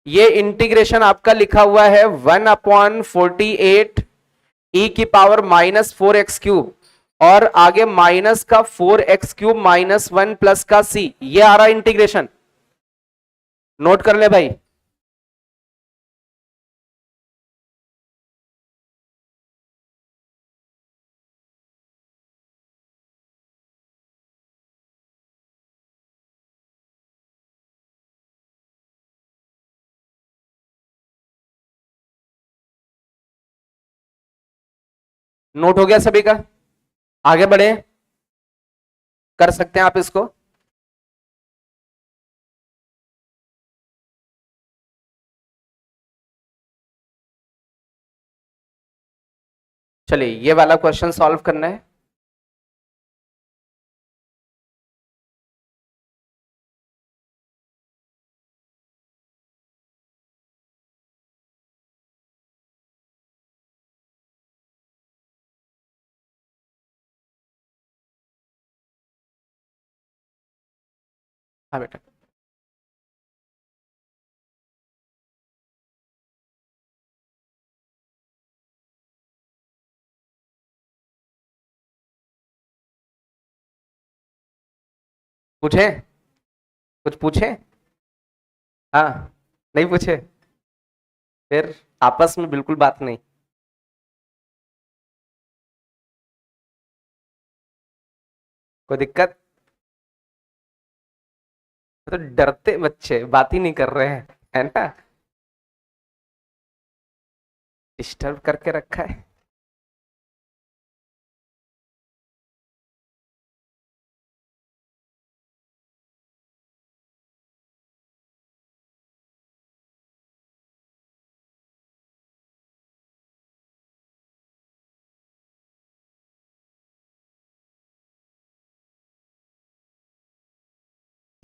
ये इंटीग्रेशन आपका लिखा हुआ है 1/48 e की पावर -4x³ और आगे माइनस का 4x³ -1 प्लस का c, ये आ रहा इंटीग्रेशन, नोट कर ले भाई। नोट हो गया सभी का, आगे बढ़े, कर सकते हैं आप इसको। चलिए ये वाला क्वेश्चन सॉल्व करना है। हाँ बेटा, पूछे, कुछ पूछे, हाँ, नहीं पूछे, फिर आपस में बिल्कुल बात नहीं। कोई दिक्कत, तो डरते बच्चे बात ही नहीं कर रहे हैं, है ना, डिस्टर्ब करके रखा है।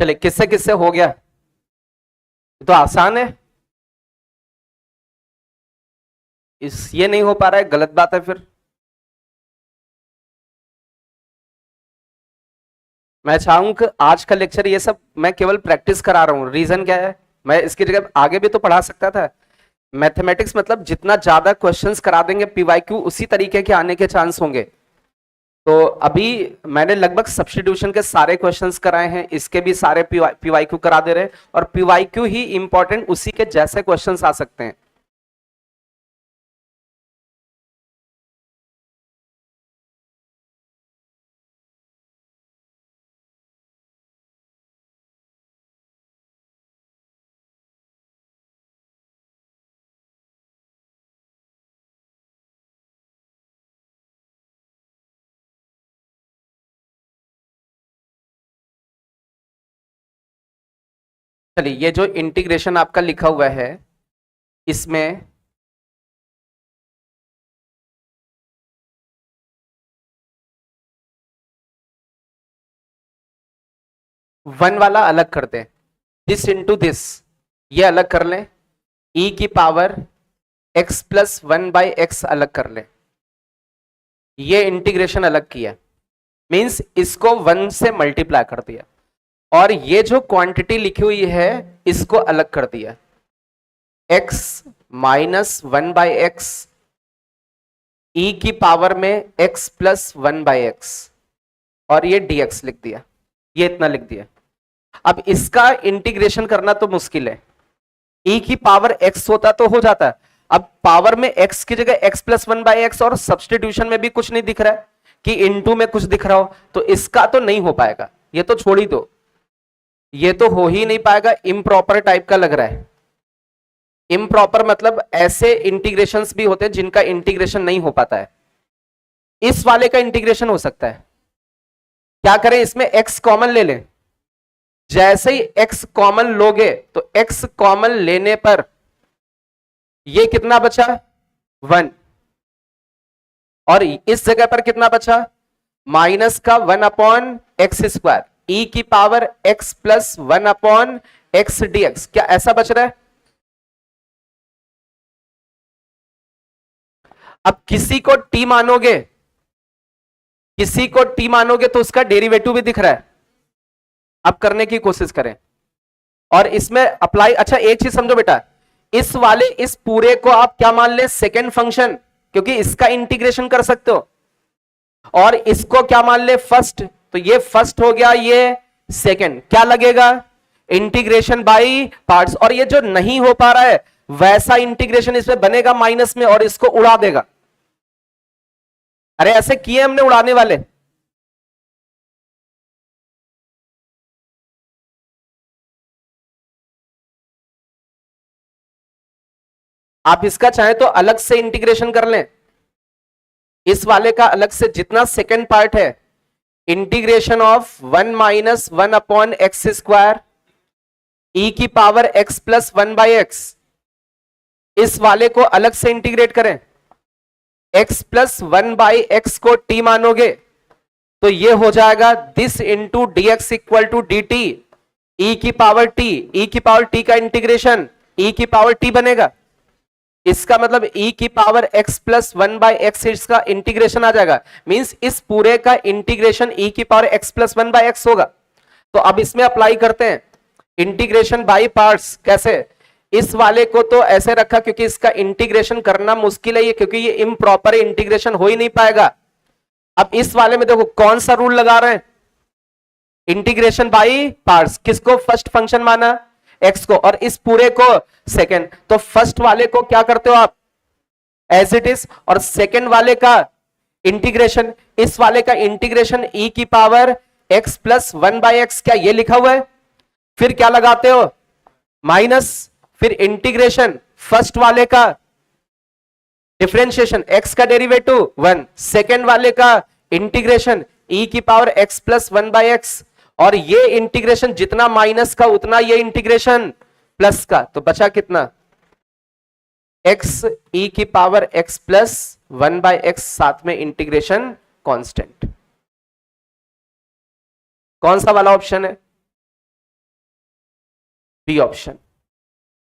चलिए किससे किससे हो गया, तो आसान है। इस ये नहीं हो पा रहा है, गलत बात है फिर। मैं चाहूंगा आज का लेक्चर ये सब मैं केवल प्रैक्टिस करा रहा हूं। रीजन क्या है, मैं इसकी जगह आगे भी तो पढ़ा सकता था। मैथमेटिक्स मतलब जितना ज्यादा क्वेश्चंस करा देंगे पीवाईक्यू उसी तरीके के आने के चांस होंगे। तो अभी मैंने लगभग सब्स्टिट्यूशन के सारे क्वेश्चंस कराए हैं, इसके भी सारे पीवाईक्यू करा दे रहे हैं, और पीवाईक्यू ही इंपॉर्टेंट उसी के जैसे क्वेश्चंस आ सकते हैं। चलिए ये जो इंटीग्रेशन आपका लिखा हुआ है इसमें वन वाला अलग करते हैं, दिस इंटू दिस ये अलग कर लें, ई की पावर x प्लस 1/x अलग कर लें, ये इंटीग्रेशन अलग किया, मींस इसको 1 से मल्टीप्लाई कर दिया, और ये जो क्वांटिटी लिखी हुई है इसको अलग कर दिया, x माइनस 1/x ई की पावर में x प्लस 1/x, और ये dx लिख दिया, ये इतना लिख दिया। अब इसका इंटीग्रेशन करना तो मुश्किल है, e की पावर x होता तो हो जाता। अब पावर में x की जगह x प्लस 1/x, और सब्स्टिट्यूशन में भी कुछ नहीं दिख रहा है कि इनटू में कुछ दिख रहा हो, तो इसका तो नहीं हो पाएगा, ये तो छोड़ ही दो, ये तो हो ही नहीं पाएगा, इम्प्रॉपर टाइप का लग रहा है। इम्प्रॉपर मतलब ऐसे इंटीग्रेशंस भी होते हैं जिनका इंटीग्रेशन नहीं हो पाता है, इस वाले का इंटीग्रेशन हो सकता है। क्या करें, इसमें x कॉमन ले लें, जैसे ही x कॉमन लोगे तो x कॉमन लेने पर ये कितना बचा 1, और इस जगह पर कितना बचा माइनस का 1/x², e की power x plus 1/x dx, क्या ऐसा बच रहा है। अब किसी को t मानोगे, किसी को t मानोगे तो उसका डेरिवेटिव भी दिख रहा है, अब करने की कोशिश करें और इसमें अप्लाई। अच्छा एक चीज समझो बेटा, इस वाले इस पूरे को आप क्या मान ले सेकेंड फंक्शन, क्योंकि इसका इंटीग्रेशन कर सकते हो, और इसको क्या मान ले फर्स्ट, तो ये फर्स्ट हो गया, ये सेकेंड, क्या लगेगा इंटीग्रेशन बाय पार्ट्स, और ये जो नहीं हो पा रहा है वैसा इंटीग्रेशन इसमें बनेगा माइनस में और इसको उड़ा देगा। अरे ऐसे किए हमने उड़ाने वाले। आप इसका चाहे तो अलग से इंटीग्रेशन कर लें, इस वाले का अलग से, जितना सेकेंड पार्ट है इंटीग्रेशन ऑफ 1 माइनस 1/x², ई की पावर x प्लस 1/x, इस वाले को अलग से इंटीग्रेट करें, x प्लस 1/x को t मानोगे तो ये हो जाएगा this into dx equal to dt, e की पावर t, e की पावर t का इंटीग्रेशन e की पावर t बनेगा, इसका मतलब e की पावर x प्लस 1/x इसका इंटीग्रेशन आ जाएगा, मींस इस पूरे का इंटीग्रेशन e की पावर x प्लस 1/x होगा। तो अब इसमें अप्लाई करते हैं इंटीग्रेशन बाय पार्ट्स, कैसे, इस वाले को तो ऐसे रखा क्योंकि इसका इंटीग्रेशन करना मुश्किल है, ये क्योंकि ये इम्प्रॉपर इंटीग्रेशन हो ही नहीं पाएगा। अब इस वाले में देखो कौन सा रूल लगा रहे हैं, इंटीग्रेशन बाय पार्ट्स, किसको फर्स्ट फंक्शन माना x को, और इस पूरे को सेकेंड, तो फर्स्ट वाले को क्या करते हो आप एज इट इज, और सेकेंड वाले का इंटीग्रेशन, इस वाले का इंटीग्रेशन e की पावर x प्लस 1/x, क्या ये लिखा हुआ है, फिर क्या लगाते हो माइनस, फिर इंटीग्रेशन फर्स्ट वाले का डिफरेंशिएशन x का डेरिवेटिव 1, सेकेंड वाले का इंटीग्रेशन e की पावर x प्लस 1/x, और ये इंटीग्रेशन जितना माइनस का उतना ये इंटीग्रेशन प्लस का, तो बचा कितना x e की पावर x प्लस 1/x, साथ में इंटीग्रेशन कांस्टेंट। कौन सा वाला ऑप्शन है, बी ऑप्शन।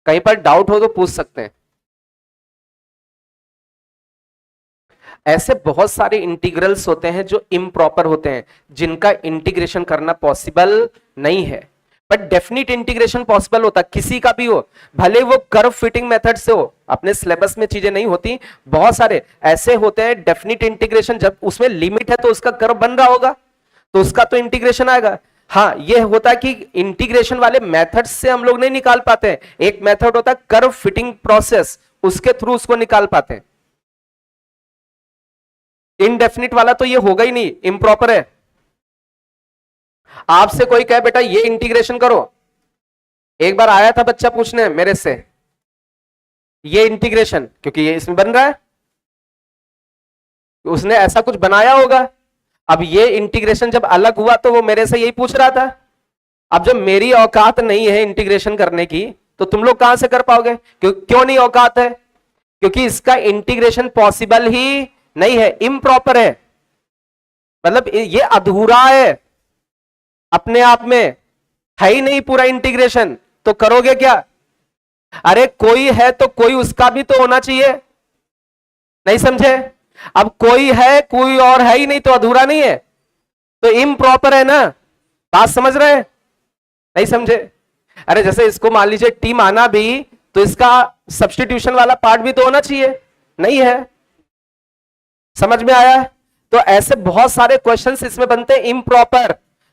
कहीं पर डाउट हो तो पूछ सकते हैं। ऐसे बहुत सारे इंटीग्रल्स होते हैं जो इम्प्रॉपर होते हैं, जिनका इंटीग्रेशन करना पॉसिबल नहीं है, बट डेफिनेट इंटीग्रेशन पॉसिबल होता, किसी का भी हो, भले वो कर्व फिटिंग मेथड से हो। अपने सिलेबस में चीजें नहीं होती, बहुत सारे ऐसे होते हैं डेफिनेट इंटीग्रेशन, जब उसमें लिमिट है तो उसका कर्व बन रहा होगा तो उसका तो इंटीग्रेशन आएगा। हाँ, ये होता है कि इंटीग्रेशन वाले मेथड से हम लोग नहीं निकाल पाते हैं, एक मेथड होता है कर्व फिटिंग प्रोसेस, उसके थ्रू उसको निकाल पाते हैं। इनडेफिनिट वाला तो ये होगा ही नहीं, इम्प्रॉपर है। आपसे कोई कहे बेटा ये इंटीग्रेशन करो, एक बार आया था बच्चा पूछने मेरे से ये इंटीग्रेशन, क्योंकि ये इसमें बन रहा है, उसने ऐसा कुछ बनाया होगा। अब ये इंटीग्रेशन जब अलग हुआ तो वो मेरे से यही पूछ रहा था। अब जब मेरी औकात नहीं है इंटीग्रेशन करने की, तो तुम लोग कहां से कर पाओगे? क्यों नहीं औकात है? क्योंकि इसका इंटीग्रेशन पॉसिबल ही नहीं है, इम्प्रॉपर है, मतलब ये अधूरा है, अपने आप में है ही नहीं पूरा इंटीग्रेशन, तो करोगे क्या? अरे कोई है तो कोई उसका भी तो होना चाहिए, नहीं समझे? अब कोई है, कोई और है ही नहीं, तो अधूरा नहीं है, तो इम्प्रॉपर है ना। बात समझ रहे हैं? नहीं समझे? अरे जैसे इसको मान लीजिए टी माना भी, तो इसका सब्स्टिट्यूशन वाला पार्ट भी तो होना चाहिए, नहीं है। समझ में आया? तो ऐसे बहुत सारे क्वेश्चंस इसमें बनते हैं इम्प्रॉपर,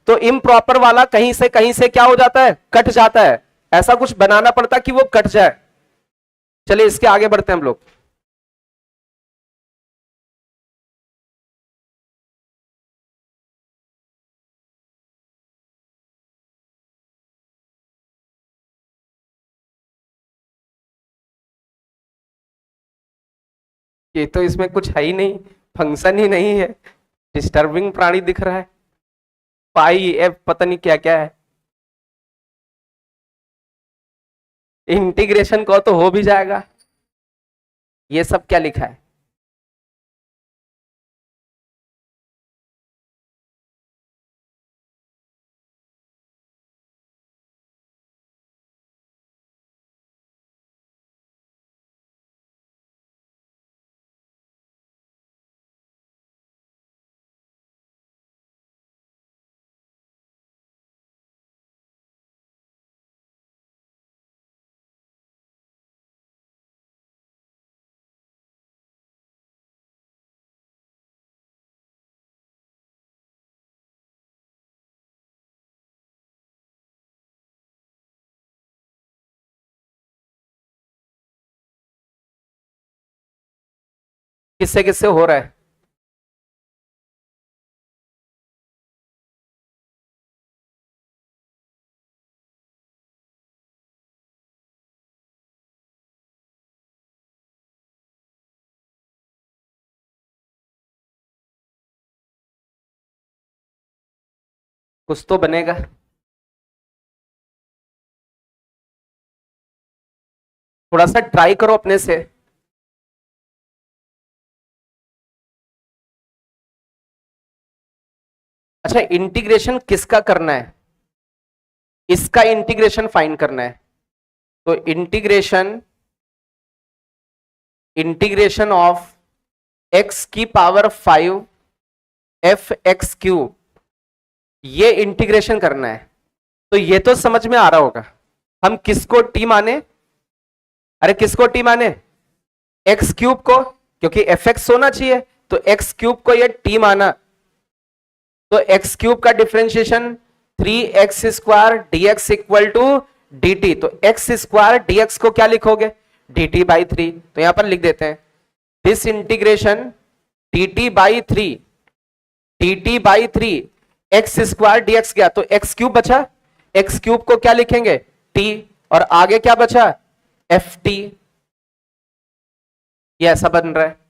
तो इम्प्रॉपर वाला कहीं से क्या हो जाता है, कट जाता है, ऐसा कुछ बनाना पड़ता कि वो कट जाए। चलिए इसके आगे बढ़ते हैं हम लोग। ये तो इसमें कुछ है ही नहीं, फंक्शन ही नहीं है, डिस्टर्बिंग प्राणी दिख रहा है, पाई एफ पता नहीं क्या क्या है। इंटीग्रेशन को तो हो भी जाएगा, ये सब क्या लिखा है? किससे किससे हो रहा है? कुछ तो बनेगा। थोड़ा सा ट्राई करो अपने से। अच्छा, इंटीग्रेशन किसका करना है? इसका इंटीग्रेशन फाइंड करना है, तो इंटीग्रेशन ऑफ x की पावर 5 एफ एक्स क्यूब, ये इंटीग्रेशन करना है। तो ये तो समझ में आ रहा होगा, हम किसको t माने? अरे किसको t माने? एक्स क्यूब को, क्योंकि एफ एक्स होना चाहिए, तो एक्स क्यूब को ये t माना, तो एक्स क्यूब का differentiation 3x² dx equal to dt, तो x² dx को क्या लिखोगे? dt बाई 3, तो यहां पर लिख देते हैं this integration dt by 3 x² dx गया, तो x क्यूब बचा, x क्यूब को क्या लिखेंगे? t, और आगे क्या बचा? ft। ये ऐसा बन रहा है।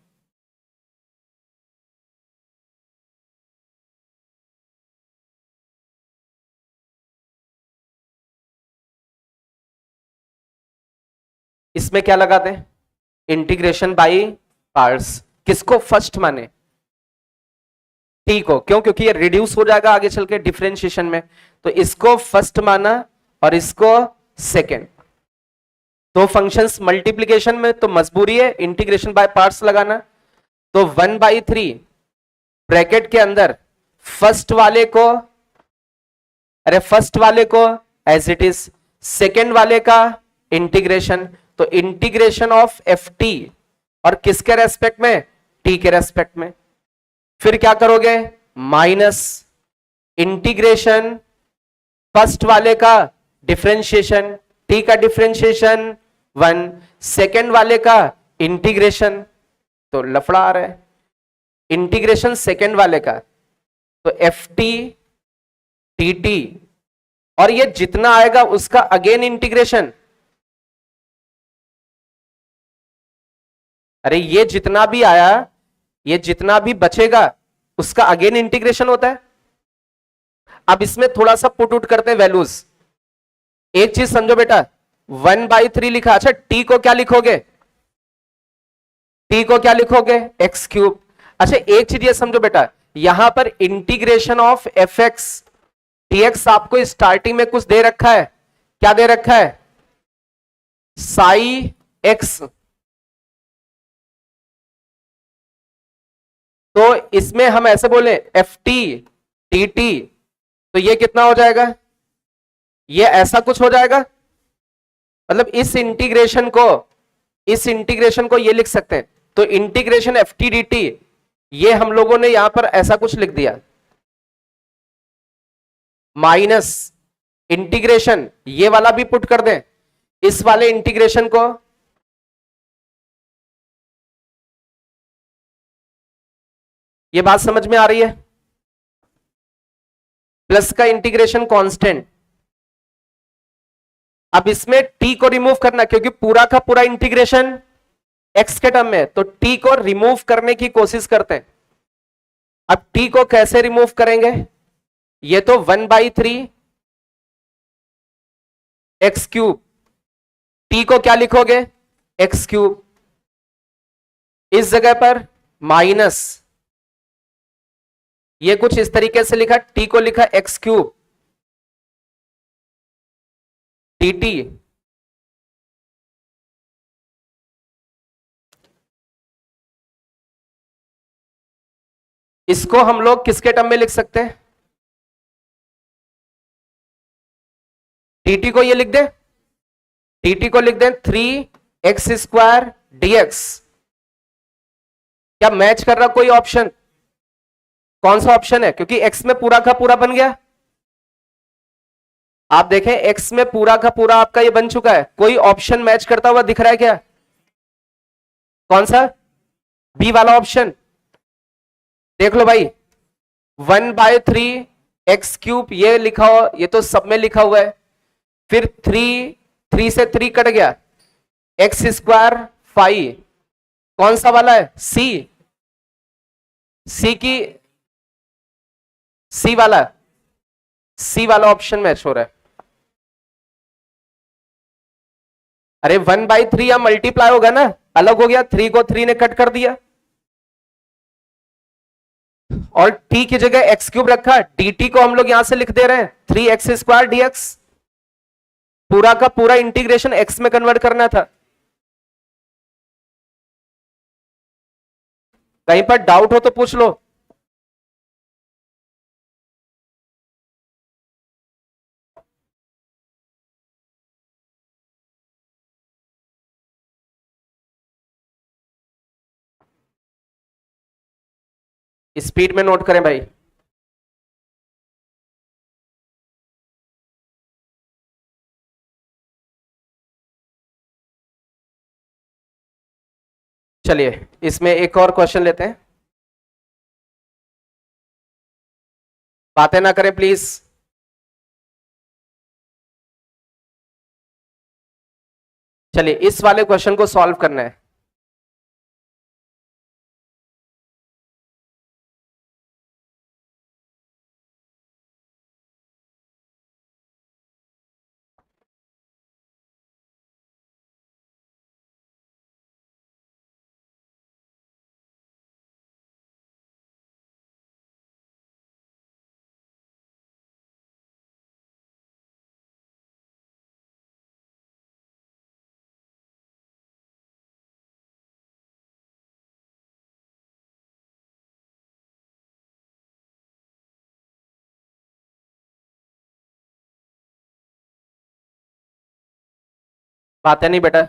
इसमें क्या लगा दें? Integration by parts. किसको फर्स्ट माने? टी को। क्यों? क्योंकि ये रिड्यूस हो जाएगा आगे चल के डिफरेंशिएशन में, तो इसको फर्स्ट माना और इसको सेकेंड। तो फंक्शंस मल्टीप्लीकेशन में तो मजबूरी है इंटीग्रेशन बाय पार्ट्स लगाना। तो 1/3 ब्रैकेट के अंदर फर्स्ट वाले को, अरे फर्स्ट वाले को एज इट इज, सेकेंड वाले का इंटीग्रेशन। तो इंटीग्रेशन ऑफ एफ टी, और किसके रेस्पेक्ट में, टी के रेस्पेक्ट में। फिर क्या करोगे, माइनस इंटीग्रेशन फर्स्ट वाले का डिफरेंशिएशन, टी का डिफरेंशिएशन 1, सेकेंड वाले का इंटीग्रेशन, तो लफड़ा आ रहा है, इंटीग्रेशन सेकेंड वाले का, तो एफ टी टी टी, और ये जितना आएगा उसका अगेन इंटीग्रेशन। अरे ये जितना भी आया, ये जितना भी बचेगा उसका अगेन इंटीग्रेशन होता है। अब इसमें थोड़ा सा पुट उट करते हैं वैल्यूज। एक चीज समझो बेटा, 1/3 लिखा, अच्छा टी को क्या लिखोगे, टी को क्या लिखोगे, एक्स क्यूब। अच्छा एक चीज ये समझो बेटा, यहां पर integration of F x T x आपको स्टार्टिंग में कुछ दे रखा है, क्या दे रखा है, साई एक्स। तो इसमें हम ऐसे बोले एफ टी टी टी, तो ये कितना हो जाएगा, ये ऐसा कुछ हो जाएगा। मतलब इस इंटीग्रेशन को, इस इंटीग्रेशन को ये लिख सकते हैं। तो integration F T D T, ये हम लोगों ने यहां पर ऐसा कुछ लिख दिया, माइनस इंटीग्रेशन, ये वाला भी पुट कर दें, इस वाले इंटीग्रेशन को, ये बात समझ में आ रही है, प्लस का इंटीग्रेशन कांस्टेंट। अब इसमें टी को रिमूव करना, क्योंकि पूरा का पूरा इंटीग्रेशन एक्स के टर्म में, तो टी को रिमूव करने की कोशिश करते हैं। अब टी को कैसे रिमूव करेंगे, ये तो 1/3 एक्स क्यूब, टी को क्या लिखोगे, एक्स क्यूब, इस जगह पर माइनस, ये कुछ इस तरीके से लिखा, टी को लिखा एक्स क्यूब टी टी, इसको हम लोग किसके टर्म में लिख सकते हैं, टीटी को ये लिख दें, टीटी को लिख दें 3x² dx। क्या मैच कर रहा कोई ऑप्शन, कौन सा ऑप्शन है, क्योंकि x में पूरा का पूरा बन गया। आप देखें x में पूरा का पूरा आपका ये बन चुका है, कोई ऑप्शन मैच करता हुआ दिख रहा है क्या, कौन सा, बी वाला ऑप्शन। देख लो भाई, 1/3 एक्स क्यूब ये लिखा हो, ये तो सब में लिखा हुआ है। फिर 3 से 3 कट गया, x² 5, कौन सा वाला है, सी, सी की, सी वाला, सी वाला ऑप्शन मैच हो रहा है। अरे 1/3 या मल्टीप्लाई होगा ना, अलग हो गया, 3 को 3 ने कट कर दिया, और t की जगह एक्स क्यूब रखा, dt को हम लोग यहां से लिख दे रहे हैं 3x² dx। पूरा का पूरा इंटीग्रेशन x में कन्वर्ट करना था। कहीं पर डाउट हो तो पूछ लो। स्पीड में नोट करें भाई। चलिए इसमें एक और क्वेश्चन लेते हैं, बातें ना करें प्लीज। चलिए इस वाले क्वेश्चन को सॉल्व करना है। बात है नहीं बेटा।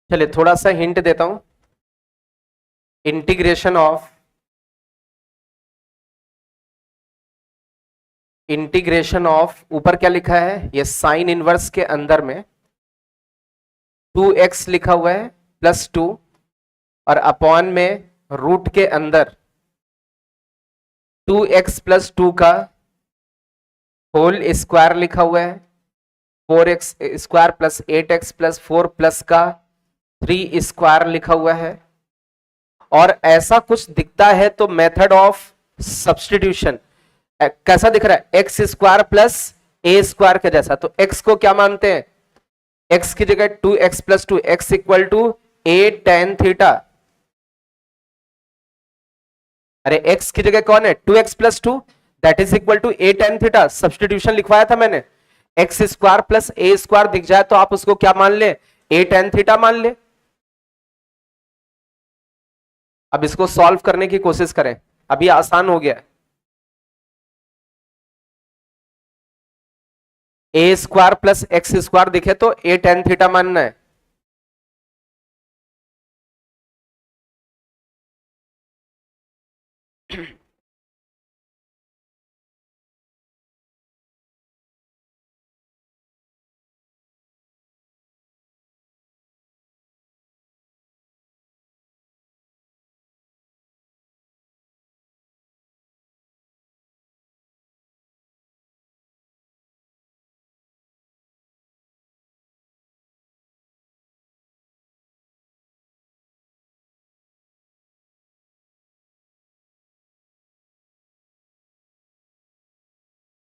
चलिए थोड़ा सा हिंट देता हूं। इंटीग्रेशन ऑफ ऊपर क्या लिखा है, ये साइन इनवर्स के अंदर में 2x लिखा हुआ है +2 और अपॉन में रूट के अंदर 2x + 2 का होल स्क्वायर लिखा हुआ है, 4x स्क्वायर + 8x + 4 प्लस का 3 स्क्वायर लिखा हुआ है। और ऐसा कुछ दिखता है तो मेथड ऑफ सब्स्टिट्यूशन कैसा दिख रहा है, x स्क्वायर + a स्क्वायर के जैसा। तो x को क्या मानते हैं, x की जगह 2x + 2, x = a tan theta. अरे x की जगह कौन है, 2x + 2 that is equal to a tan theta. Substitution लिखवाया था मैंने, x स्क्वायर + a स्क्वायर दिख जाए तो आप उसको क्या मान ले, a tan थीटा मान ले। अब इसको सॉल्व करने की कोशिश करें, अभी आसान हो गया। a स्क्वायर + x स्क्वायर दिखे तो a tan थीटा मानना है।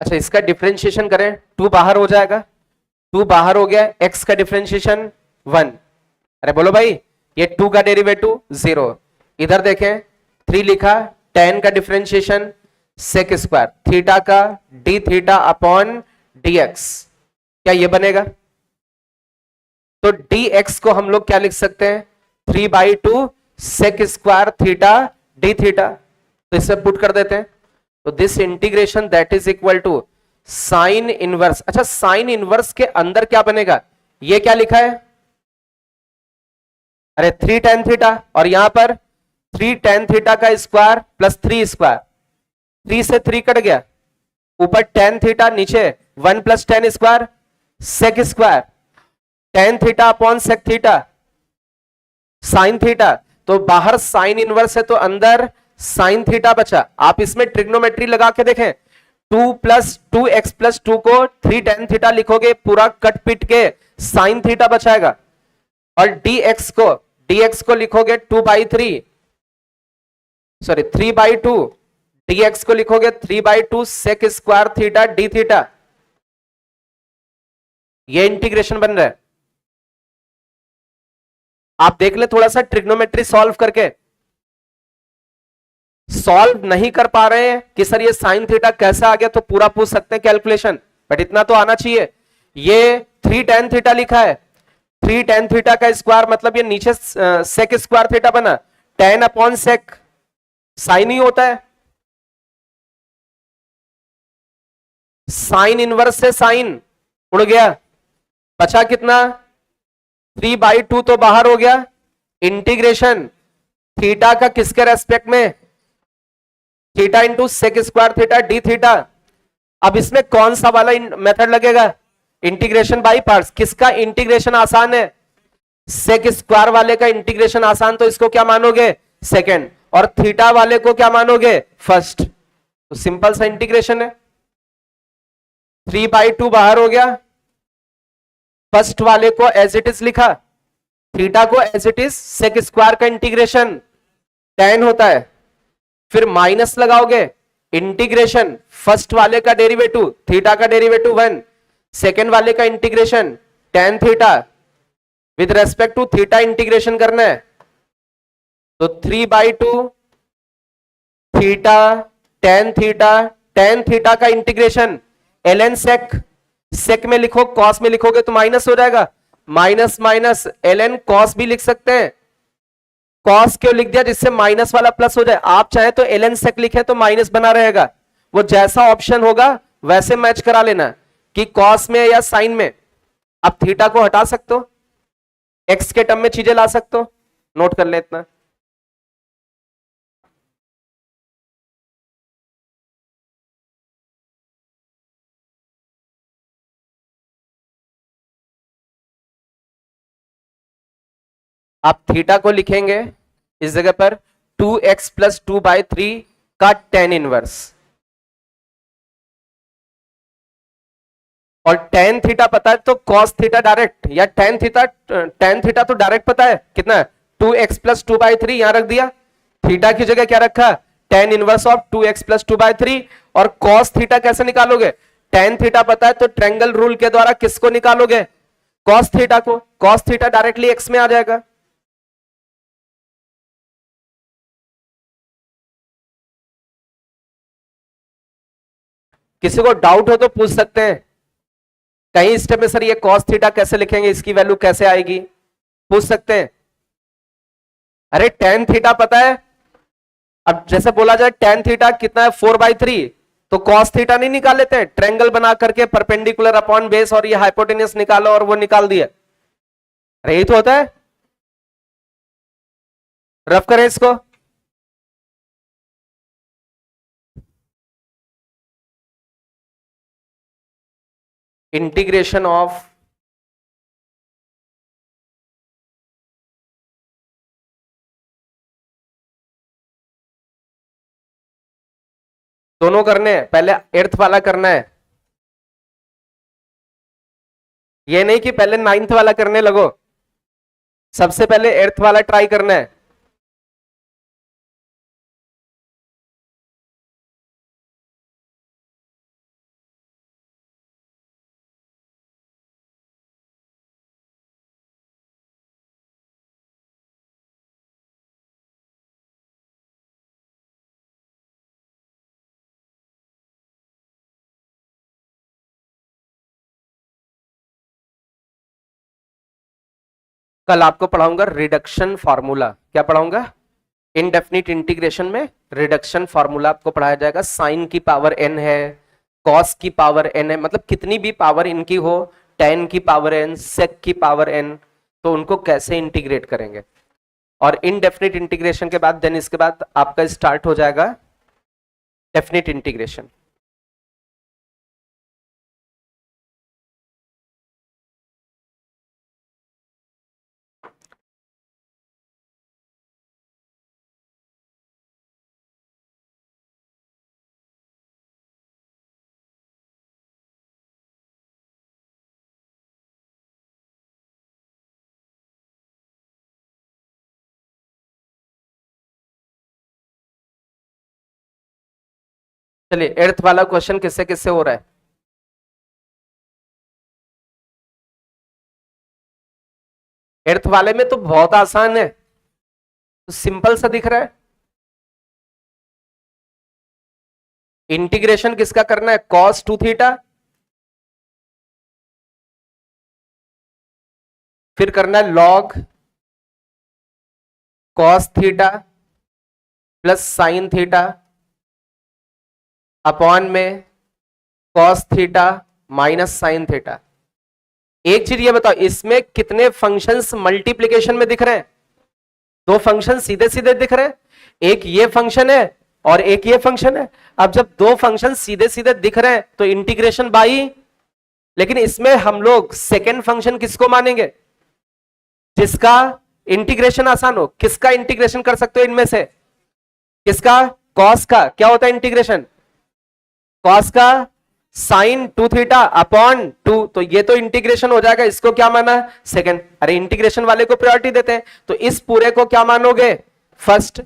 अच्छा इसका डिफरेंशिएशन करें, 2 बाहर हो जाएगा, 2 बाहर हो गया, x का डिफरेंशिएशन 1। अरे बोलो भाई, ये 2 का डेरिवेटिव 0। इधर देखें 3 लिखा, tan का डिफरेंशिएशन sec स्क्वायर, थीटा का d थीटा अपॉन dx, क्या ये बनेगा। तो dx को हम लोग क्या लिख सकते हैं, 3/2 sec square theta d theta. तो इसे पुट कर देते हैं, तो this integration that is equal to sine inverse. अच्छा साइन इनवर्स के अंदर क्या बनेगा, ये क्या लिखा है, अरे 3 tan थीटा, और यहां पर 3 tan थीटा का स्क्वायर + 3 स्क्वायर, 3 से 3 कट गया, ऊपर tan थीटा, नीचे 1 + tan square sec square, tan theta upon sec theta sine theta. तो बाहर साइन इनवर्स है तो अंदर साइन थीटा बचा। आप इसमें ट्रिग्नोमेट्री लगा के देखें, 2 + 2x + 2 को 3 tan थीटा लिखोगे, पूरा कट पिट के साइन थीटा बचाएगा। और dx को लिखोगे 2/3, सॉरी 3/2, dx को लिखोगे 3/2 sec square theta d theta. ये इंटीग्रेशन बन रहा है। आप देख ले थोड़ा सा ट्रिग्नोमेट्री सॉल्व करके, सॉल्व नहीं कर पा रहे हैं कि सर ये साइन थीटा कैसे आ गया, तो पूरा पूछ सकते हैं कैलकुलेशन, बट इतना तो आना चाहिए। ये 3 tan थीटा लिखा है, 3 tan थीटा का स्क्वायर मतलब ये नीचे सेक स्क्वायर थीटा बना, tan अपॉन सेक साइन ही होता है, साइन इनवर्स से साइन उड़ गया, बचा कितना 3/2 तो बाहर हो गया। इंटीग्रेशन थीटा का किसके रेस्पेक्ट में, theta into sec square theta d theta. अब इसमें कौन सा वाला मेथड लगेगा, इंटीग्रेशन बाय पार्ट्स। किसका इंटीग्रेशन आसान है, सेक स्क्वायर वाले का इंटीग्रेशन आसान, तो इसको क्या मानोगे सेकंड, और थीटा वाले को क्या मानोगे फर्स्ट। तो सिंपल सा इंटीग्रेशन है, 3/2 बाहर हो गया, फर्स्ट वाले को एज इट इज लिखा, थीटा को as it is, sec square का इंटीग्रेशन tan होता है, फिर माइनस लगाओगे, इंटीग्रेशन फर्स्ट वाले का डेरिवेटिव थीटा का डेरिवेटिव 1, सेकेंड वाले का integration tan theta with respect to theta integration करना है, तो 3/2 थीटा tan थीटा का इंटीग्रेशन ln सेक में लिखो, कॉस में लिखोगे तो माइनस हो जाएगा, माइनस माइनस ln कॉस भी लिख सकते हैं, कॉस क्यों लिख दिया, जिससे माइनस वाला प्लस हो जाए, आप चाहे तो ln सेक लिखे तो माइनस बना रहेगा, वो जैसा ऑप्शन होगा वैसे मैच करा लेना कि कॉस में या साइन में। आप थीटा को हटा सकते हो, एक्स के टर्म में चीजें ला सकते हो, नोट कर ले इतना। आप थीटा को लिखेंगे इस जगह पर 2x + 2/3 का tan इनवर्स, और tan थीटा पता है तो cos थीटा डायरेक्ट, या tan थीटा तो डायरेक्ट पता है कितना है, 2x + 2/3 यहां रख दिया, थीटा की जगह क्या रखा, tan इनवर्स ऑफ 2x + 2/3, और cos थीटा कैसे निकालोगे, tan थीटा पता है तो ट्रायंगल रूल के द्वारा किसको निकालोगे, cos थीटा को, cos थीटा डायरेक्टली x में आ जाएगा। किसी को डाउट हो तो पूछ सकते हैं, कहीं स्टेप में सर ये cos थीटा कैसे लिखेंगे, इसकी वैल्यू कैसे आएगी, पूछ सकते हैं। अरे tan थीटा पता है, अब जैसे बोला जाए tan थीटा कितना है 4/3, तो cos थीटा नहीं निकाल लेते, ट्रायंगल बना करके परपेंडिकुलर अपॉन बेस और ये हाइपोटेन्यूस निकालो और वो निकाल दिया, अरे यही तो होता है। रफ करें इसको, इंटीग्रेशन ऑफ दोनों करने हैं, पहले एर्थ वाला करना है, ये नहीं कि पहले 9th वाला करने लगो, सबसे पहले एर्थ वाला ट्राई करना है। कल आपको पढ़ाऊंगा रिडक्शन फार्मूला, क्या पढ़ाऊंगा, इनडेफिनिट इंटीग्रेशन में रिडक्शन फार्मूला आपको पढ़ाया जाएगा, साइन की पावर n है, कॉस की पावर n है, मतलब कितनी भी पावर इनकी हो, tan की पावर n, सेक की पावर n, तो उनको कैसे इंटीग्रेट करेंगे, और इनडेफिनिट इंटीग्रेशन के बाद देन इसके बाद आपका स्टार्ट हो जाएगा डेफिनिट इंटीग्रेशन। चलिए एर्थ वाला क्वेश्चन किससे किससे हो रहा है, एर्थ वाले में तो बहुत आसान है, तो सिंपल सा दिख रहा है, इंटीग्रेशन किसका करना है, cos 2 थीटा, फिर करना है log cos theta plus sine theta upon में cos theta minus sine theta. एक चीज ये बताओ, इसमें कितने फंक्शंस मल्टीप्लीकेशन में दिख रहे हैं, दो फंक्शन सीधे सीधे दिख रहे हैं, एक ये फंक्शन है और एक ये फंक्शन है। अब जब दो फंक्शन सीधे सीधे दिख रहे हैं तो इंटीग्रेशन बाई, लेकिन इसमें हम लोग सेकेंड फंक्शन किसको मानेंगे, जिसका इंटीग्रेशन आसान हो, किसका इंटीग्रेशन कर सकते हो इनमें से, किसका, कॉस का क्या होता है इंटीग्रेशन, कॉस का साइन 2 थीटा अपॉन 2, तो ये तो इंटीग्रेशन हो जाएगा, इसको क्या माना सेकंड। अरे इंटीग्रेशन वाले को प्रायोरिटी देते हैं, तो इस पूरे को क्या मानोगे फर्स्ट।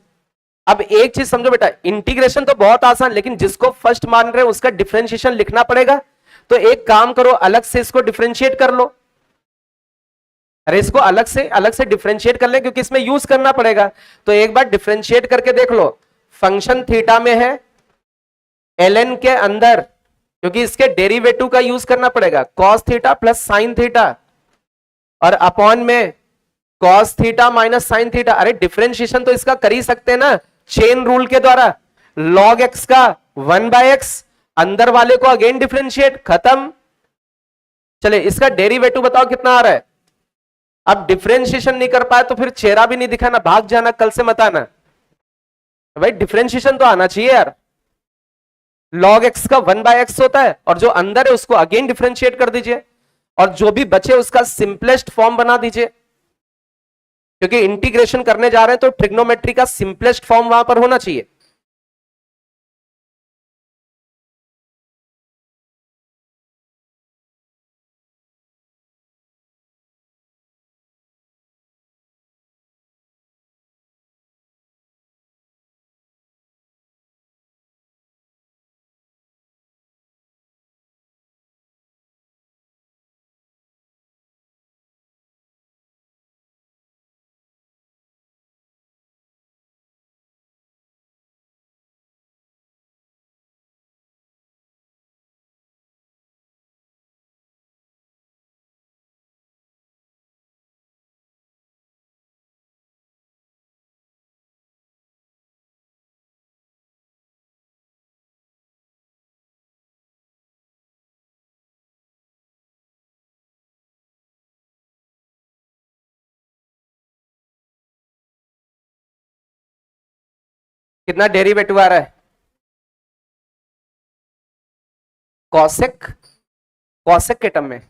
अब एक चीज समझो बेटा, इंटीग्रेशन तो बहुत आसान, लेकिन जिसको फर्स्ट मान रहे हैं उसका डिफरेंशिएशन लिखना पड़ेगा। तो एक काम करो, अलग से इसको डिफरेंशिएट कर लो। अरे इसको अलग से डिफरेंशिएट कर ले, क्योंकि इसमें यूज करना पड़ेगा। तो एक बार डिफरेंशिएट करके देख लो। फंक्शन थीटा में है, ln के अंदर, क्योंकि इसके डेरिवेटिव का यूज करना पड़ेगा, cos theta plus sine theta, और अपॉन में cos theta minus sine theta. अरे डिफरेंशिएशन तो इसका कर ही सकते हैं ना चेन रूल के द्वारा। log x का 1/x, अंदर वाले को अगेन डिफरेंशिएट, खत्म। चले इसका डेरिवेटिव बताओ कितना आ रहा है। अब डिफरेंशिएशन नहीं कर पाए तो फिर चेहरा भी नहीं दिखाना, भाग जाना, कल से मत आना भाई। डिफरेंशिएशन तो आना चाहिए यार। log x का 1/x होता है, और जो अंदर है उसको अगेन डिफरेंशिएट कर दीजिए, और जो भी बचे उसका सिंपलेस्ट फॉर्म बना दीजिए, क्योंकि इंटीग्रेशन करने जा रहे हैं तो ट्रिग्नोमेट्री का सिंपलेस्ट फॉर्म वहां पर होना चाहिए। कितना डेरिवेटिव आ रहा है। कॉसेक, कॉसेक के टर्म में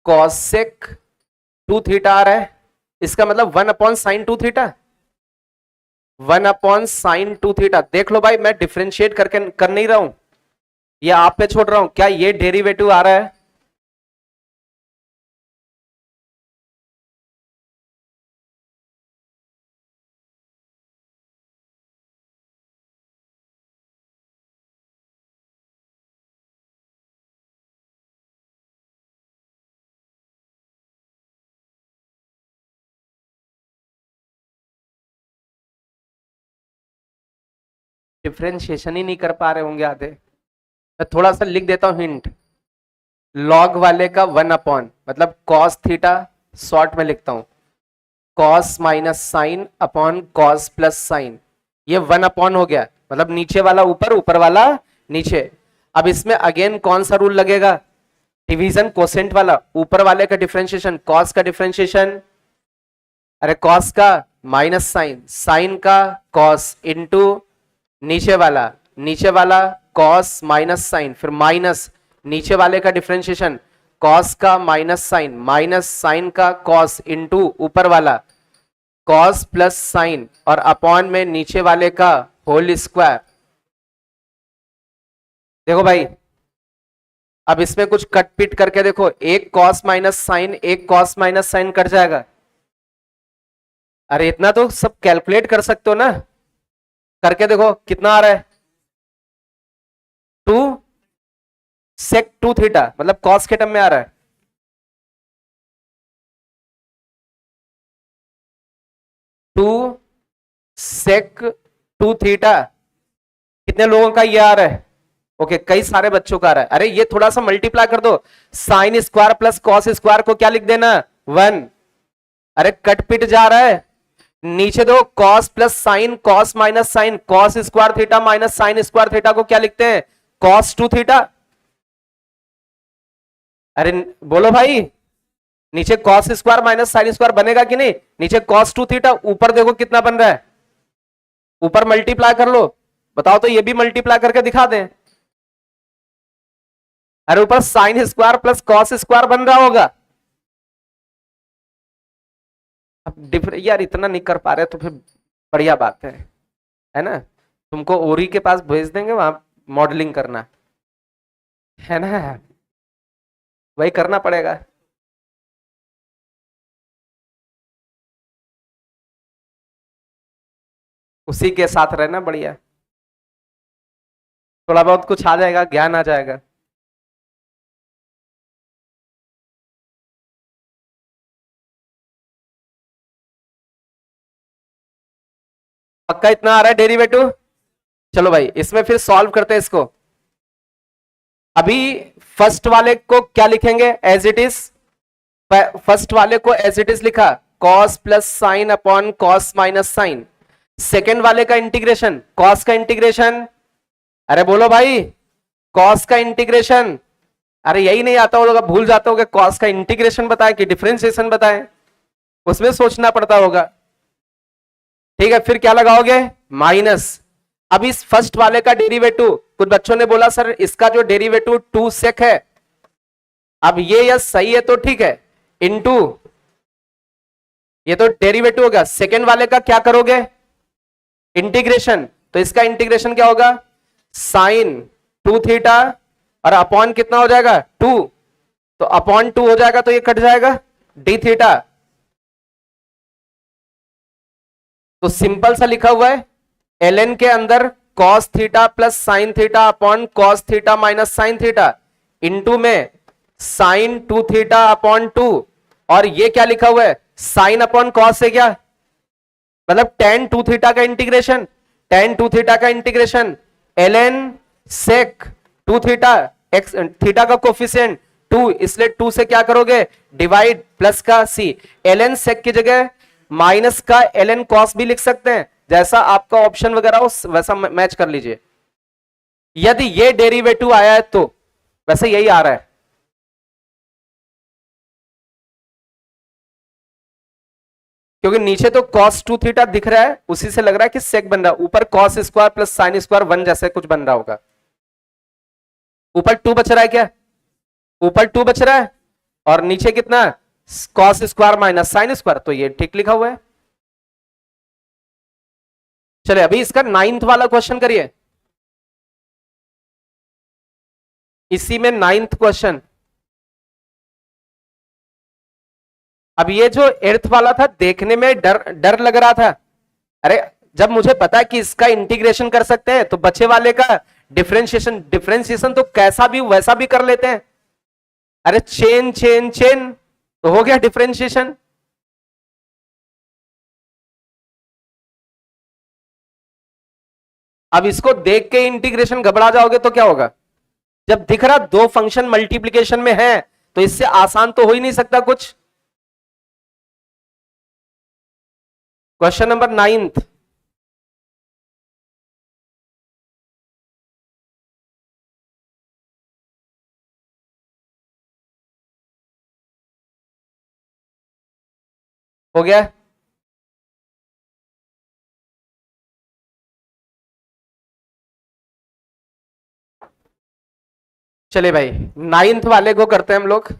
कॉसेक 2 थीटा आ रहा है, इसका मतलब 1/sin 2 थीटा, 1/sin 2 थीटा। देख लो भाई, मैं डिफरेंशिएट करके कर नहीं रहा हूं, ये आप पे छोड़ रहा हूं। क्या ये डेरिवेटिव आ रहा है। डिफरेंशिएशन ही नहीं कर पा रहे होंगे आधे। मैं थोड़ा सा लिख देता हूं हिंट। लॉग वाले का 1 मतलब कॉस थीटा, शॉर्ट में लिखता हूं cos minus sign upon cos plus sign. ये 1 हो गया, मतलब नीचे वाला ऊपर, ऊपर वाला नीचे। अब इसमें अगेन कौन सा रूल लगेगा, डिवीजन कोसेंट वाला। ऊपर वाले का डिफरेंशिएशन, कॉस का डिफरेंशिएशन, अरे कॉस का माइनस साइन, साइन का कॉस इनटू नीचे वाला कॉस माइनस साइन, फिर माइनस नीचे वाले का डिफरेंशिएशन, कॉस का माइनस साइन का कॉस इनटू ऊपर वाला कॉस प्लस साइन, और अपॉन में नीचे वाले का होल स्क्वायर। देखो भाई, अब इसमें कुछ कट पिट करके देखो, एक कॉस माइनस साइन, एक कॉस माइनस साइन कट जाएगा। अरे इतना तो सब कैलकुलेट कर सकते हो ना, करके देखो कितना आ रहा है। 2 sec 2 थीटा, मतलब कॉस के टर्म में आ रहा है। 2 sec 2 थीटा, कितने लोगों का ये आ रहा है। ओके, कई सारे बच्चों का आ रहा है। अरे ये थोड़ा सा मल्टीप्लाई कर दो, sine square plus cos square को क्या लिख देना 1। अरे कट पिट जा रहा है, नीचे दो cos plus sine, cos minus sine, cos square theta minus sine square theta को क्या लिखते हैं कॉस 2 थीटा। अरे बोलो भाई, नीचे cos square minus sine square बनेगा कि नहीं। नीचे कॉस 2 थीटा, ऊपर देखो कितना बन रहा है, ऊपर मल्टीप्लाई कर लो। बताओ तो ये भी मल्टीप्लाई करके दिखा दें। अरे ऊपर sine square plus cos square बन रहा होगा। अब यार इतना नहीं कर पा रहे तो फिर बढ़िया बात है ना। तुमको ओरी के पास भेज देंगे, वहां मॉडलिंग करना है ना, वही करना पड़ेगा। उसी के साथ रहना बढ़िया, थोड़ा बहुत कुछ आ जाएगा, ज्ञान आ जाएगा। पक्का इतना आ रहा है डेरिवेटिव? चलो भाई इसमें फिर सॉल्व करते हैं इसको। अभी फर्स्ट वाले को क्या लिखेंगे, एज इट इज। फर्स्ट वाले को एज इट इज लिखा, cos plus sine upon cos minus sine. Second वाले का इंटीग्रेशन, कॉस का इंटीग्रेशन, अरे बोलो भाई, कॉस का इंटीग्रेशन। अरे यही नहीं आता होगा, भूल जाते होगा, कॉस का इंटीग्रेशन बताए कि डिफरेंशिएशन बताए, उसमें सोचना पड़ता होगा। ठीक है, फिर क्या लगाओगे, माइनस। अब इस फर्स्ट वाले का डेरिवेटिव, कुछ बच्चों ने बोला सर इसका जो डेरिवेटिव 2 सेक है, अब ये यस सही है तो ठीक है, इनटू ये तो डेरिवेटिव होगा, सेकेंड वाले का क्या करोगे, इंटीग्रेशन। तो इसका इंटीग्रेशन क्या होगा, साइन 2 थीटा और अपॉन कितना हो जाएगा 2, तो अपॉन 2 हो जाएगा तो ये कट जाएगा डी थीटा। तो सिंपल सा लिखा हुआ है, ln के अंदर cos theta plus sine theta upon cos theta minus sine theta, into में साइन 2 थीटा अपॉन 2, और ये क्या लिखा हुआ है, साइन अपॉन कॉस है क्या, मतलब tan 2 थीटा का इंटीग्रेशन, tan 2 थीटा का integration ln sec 2 theta, x theta का कोफिशिएंट 2, इसलिए 2 से क्या करोगे डिवाइड, प्लस का c, ln sec की जगह माइनस का ln cos भी लिख सकते हैं, जैसा आपका ऑप्शन वगैरह हो वैसा मैच कर लीजिए। यदि ये डेरिवेटिव आया है तो वैसे यही आ रहा है, क्योंकि नीचे तो cos 2 थीटा दिख रहा है, उसी से लग रहा है कि सेक बन रहा है, ऊपर cos square plus sine square 1 जैसे कुछ बन रहा होगा। ऊपर 2 बच रहा है क्या, ऊपर 2 बच रहा है, और नीचे कितना cos square minus sine square, तो ये ठीक लिखा हुआ है। चले अभी इसका 9th वाला क्वेश्चन करिए, इसी में 9th क्वेश्चन। अब ये जो 8th वाला था देखने में डर डर लग रहा था, अरे जब मुझे पता है कि इसका इंटीग्रेशन कर सकते हैं तो बच्चे वाले का डिफरेंशिएशन, डिफरेंशिएशन तो कैसा भी वैसा भी कर लेते हैं, अरे चेन चेन चेन तो हो गया डिफरेंशिएशन। अब इसको देख के इंटीग्रेशन घबरा जाओगे तो क्या होगा, जब दिख रहा दो फंक्शन मल्टीप्लीकेशन में है तो इससे आसान तो हो ही नहीं सकता कुछ। क्वेश्चन नंबर 9th, हो गया, चले भाई 9th वाले को करते हैं हम लोग।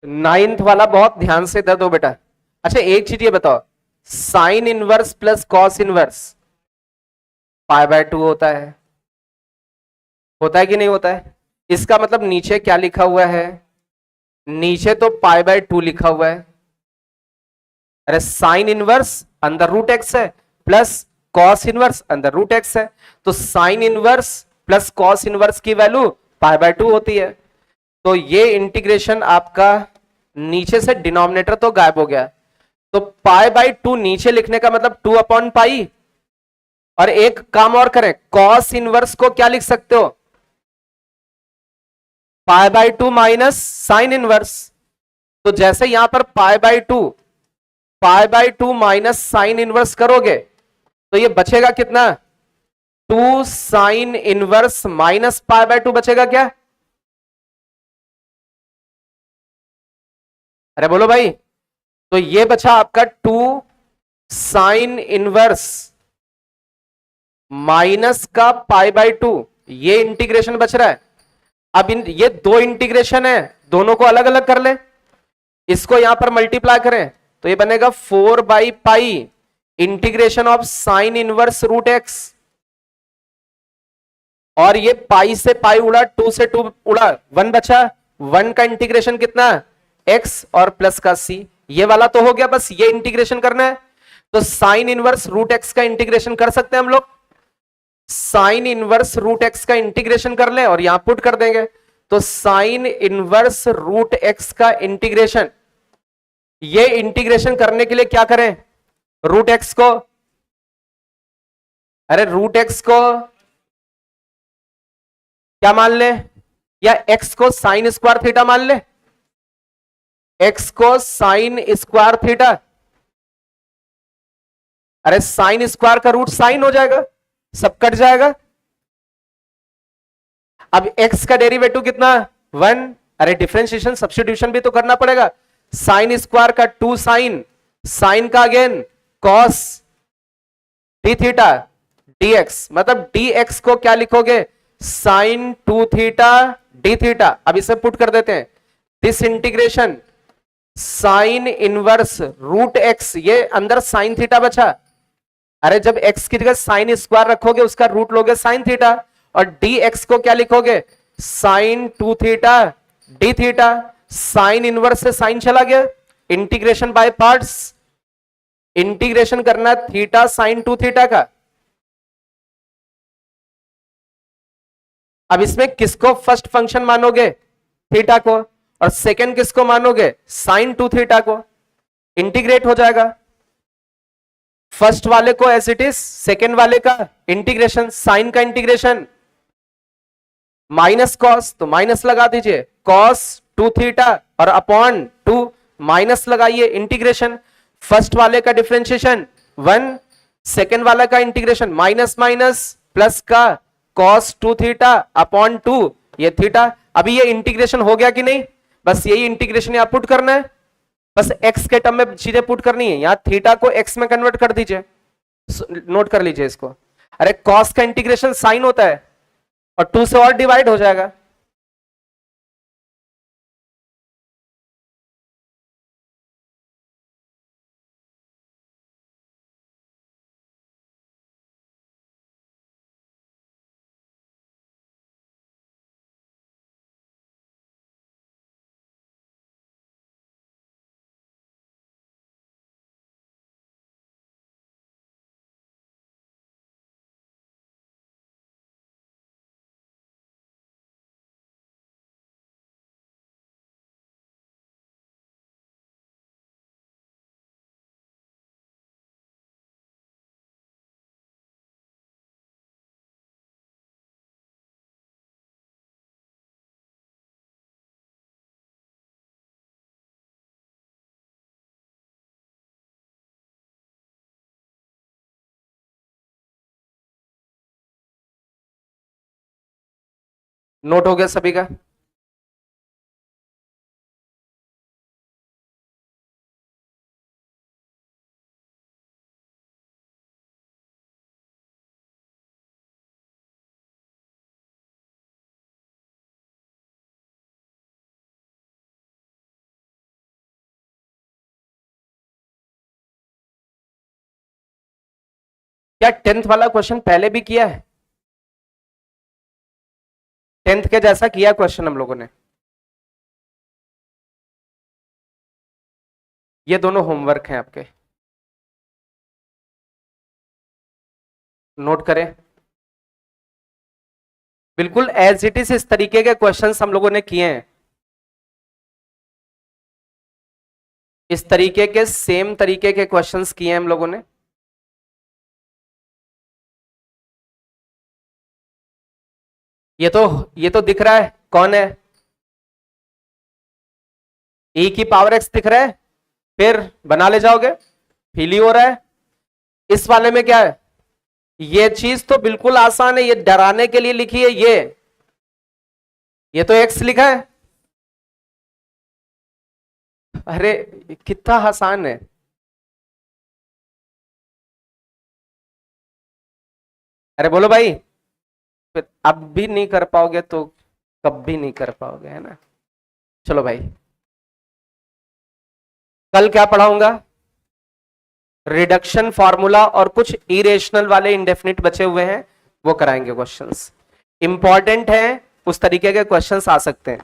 नाइन्थ वाला बहुत ध्यान से दे दो बेटा। अच्छा एक चीज ये बताओ, sine inverse plus cos inverse π/2 होता है कि नहीं होता है, इसका मतलब नीचे क्या लिखा हुआ है, नीचे तो π/2 लिखा हुआ है, अरे sine inverse under root x है plus cos inverse under root x है, तो sine inverse plus cos inverse की वैल्यू π/2 होती है। तो ये इंटीग्रेशन आपका नीचे से डिनोमिनेटर तो गायब हो गया, तो π/2 नीचे लिखने का मतलब 2/π, और एक काम और करें, कॉस इनवर्स को क्या लिख सकते हो, π/2 माइनस साइन इनवर्स। तो जैसे यहां पर π/2 माइनस साइन इनवर्स करोगे तो ये बचेगा कितना, 2 साइन इनवर्स माइनस π/2 बचेगा क्या, अरे बोलो भाई। तो ये बचा आपका 2 साइन इनवर्स माइनस का पाई बाई 2, ये इंटीग्रेशन बच रहा है। अब ये दो इंटीग्रेशन है, दोनों को अलग अलग कर ले, इसको यहां पर मल्टीप्लाई करें तो ये बनेगा 4/पाई integration of sine inverse root x, और ये पाई से पाई उड़ा, 2 से 2 उड़ा, 1 बचा, 1 का इंटीग्रेशन कितना, x और प्लस का c, ये वाला तो हो गया, बस ये इंटीग्रेशन करना है। तो साइन इनवर्स रूट एक्स का इंटीग्रेशन कर सकते हैं हम लोग, साइन इनवर्स रूट एक्स का इंटीग्रेशन कर ले और यहां पुट कर देंगे, तो साइन इनवर्स रूट एक्स का इंटीग्रेशन, ये इंटीग्रेशन करने के लिए क्या करें, रूट एक्स को, अरे रूट एक्स को क्या मान ले, या x को साइन स्क्वायर थीटा मान ले, x को साइन स्क्वायर थीटा, अरे साइन स्क्वायर का रूट साइन हो जाएगा, सब कट जाएगा। अब x का डेरिवेटिव कितना, 1, अरे डिफरेंशिएशन सब्स्टिट्यूशन भी तो करना पड़ेगा, साइन स्क्वायर का 2 साइन, साइन का again cos D theta dx, मतलब dx को क्या लिखोगे, साइन 2 थीटा डी थीटा। अब इसे पुट कर देते हैं, this integration sine inverse root x, ये अंदर साइन थीटा बचा, अरे जब x की जगह साइन स्क्वायर रखोगे उसका रूट लोगे साइन थीटा, और dx को क्या लिखोगे, sine 2 theta d theta, sine inverse से साइन चला गया, इंटीग्रेशन बाय पार्ट्स, इंटीग्रेशन करना थीटा साइन 2 थीटा का। अब इसमें किसको फर्स्ट फंक्शन मानोगे, थीटा को, और सेकंड किसको मानोगे, साइन 2 थीटा को, इंटीग्रेट हो जाएगा, फर्स्ट वाले को एज इट इज, सेकेंड वाले का इंटीग्रेशन, साइन का इंटीग्रेशन माइनस कॉस, तो माइनस लगा दीजिए, कॉस 2 थीटा और अपॉन 2, माइनस लगाइए, इंटीग्रेशन, फर्स्ट वाले का डिफरेंशिएशन 1, सेकेंड वाला का इंटीग्रेशन माइनस माइनस प्लस का कॉस 2 थीटा अपॉन 2, ये थीटा। अभी ये इंटीग्रेशन हो गया कि नहीं, बस यही इंटीग्रेशन यहां पुट करना है, बस x के टर्म में चीजें पुट करनी है, यहां थीटा को x में कन्वर्ट कर दीजिए, नोट कर लीजिए इसको, अरे cos का इंटीग्रेशन साइन होता है और 2 से और डिवाइड हो जाएगा, नोट हो गया सभी का। क्या 10th वाला क्वेश्चन पहले भी किया है, 10th के जैसा किया क्वेश्चन हम लोगों ने, ये दोनों होमवर्क हैं आपके, नोट करें, बिल्कुल एज इट इज इस तरीके के क्वेश्चंस हम लोगों ने किए हैं, इस तरीके के सेम तरीके के क्वेश्चंस किए हैं हम लोगों ने। ये तो दिख रहा है कौन है, e की पावर x दिख रहा है, फिर बना ले जाओगे, फील ही हो रहा है। इस वाले में क्या है, ये चीज तो बिल्कुल आसान है, ये डराने के लिए लिखी है, ये तो x लिखा है, अरे कितना आसान है, अरे बोलो भाई, फिर अब भी नहीं कर पाओगे तो कब भी नहीं कर पाओगे, है ना। चलो भाई, कल क्या पढ़ाऊंगा, रिडक्शन फॉर्मूला और कुछ इरेशनल वाले इंडेफिनिट बचे हुए हैं वो कराएंगे क्वेश्चंस। इंपॉर्टेंट है, उस तरीके के क्वेश्चंस आ सकते हैं।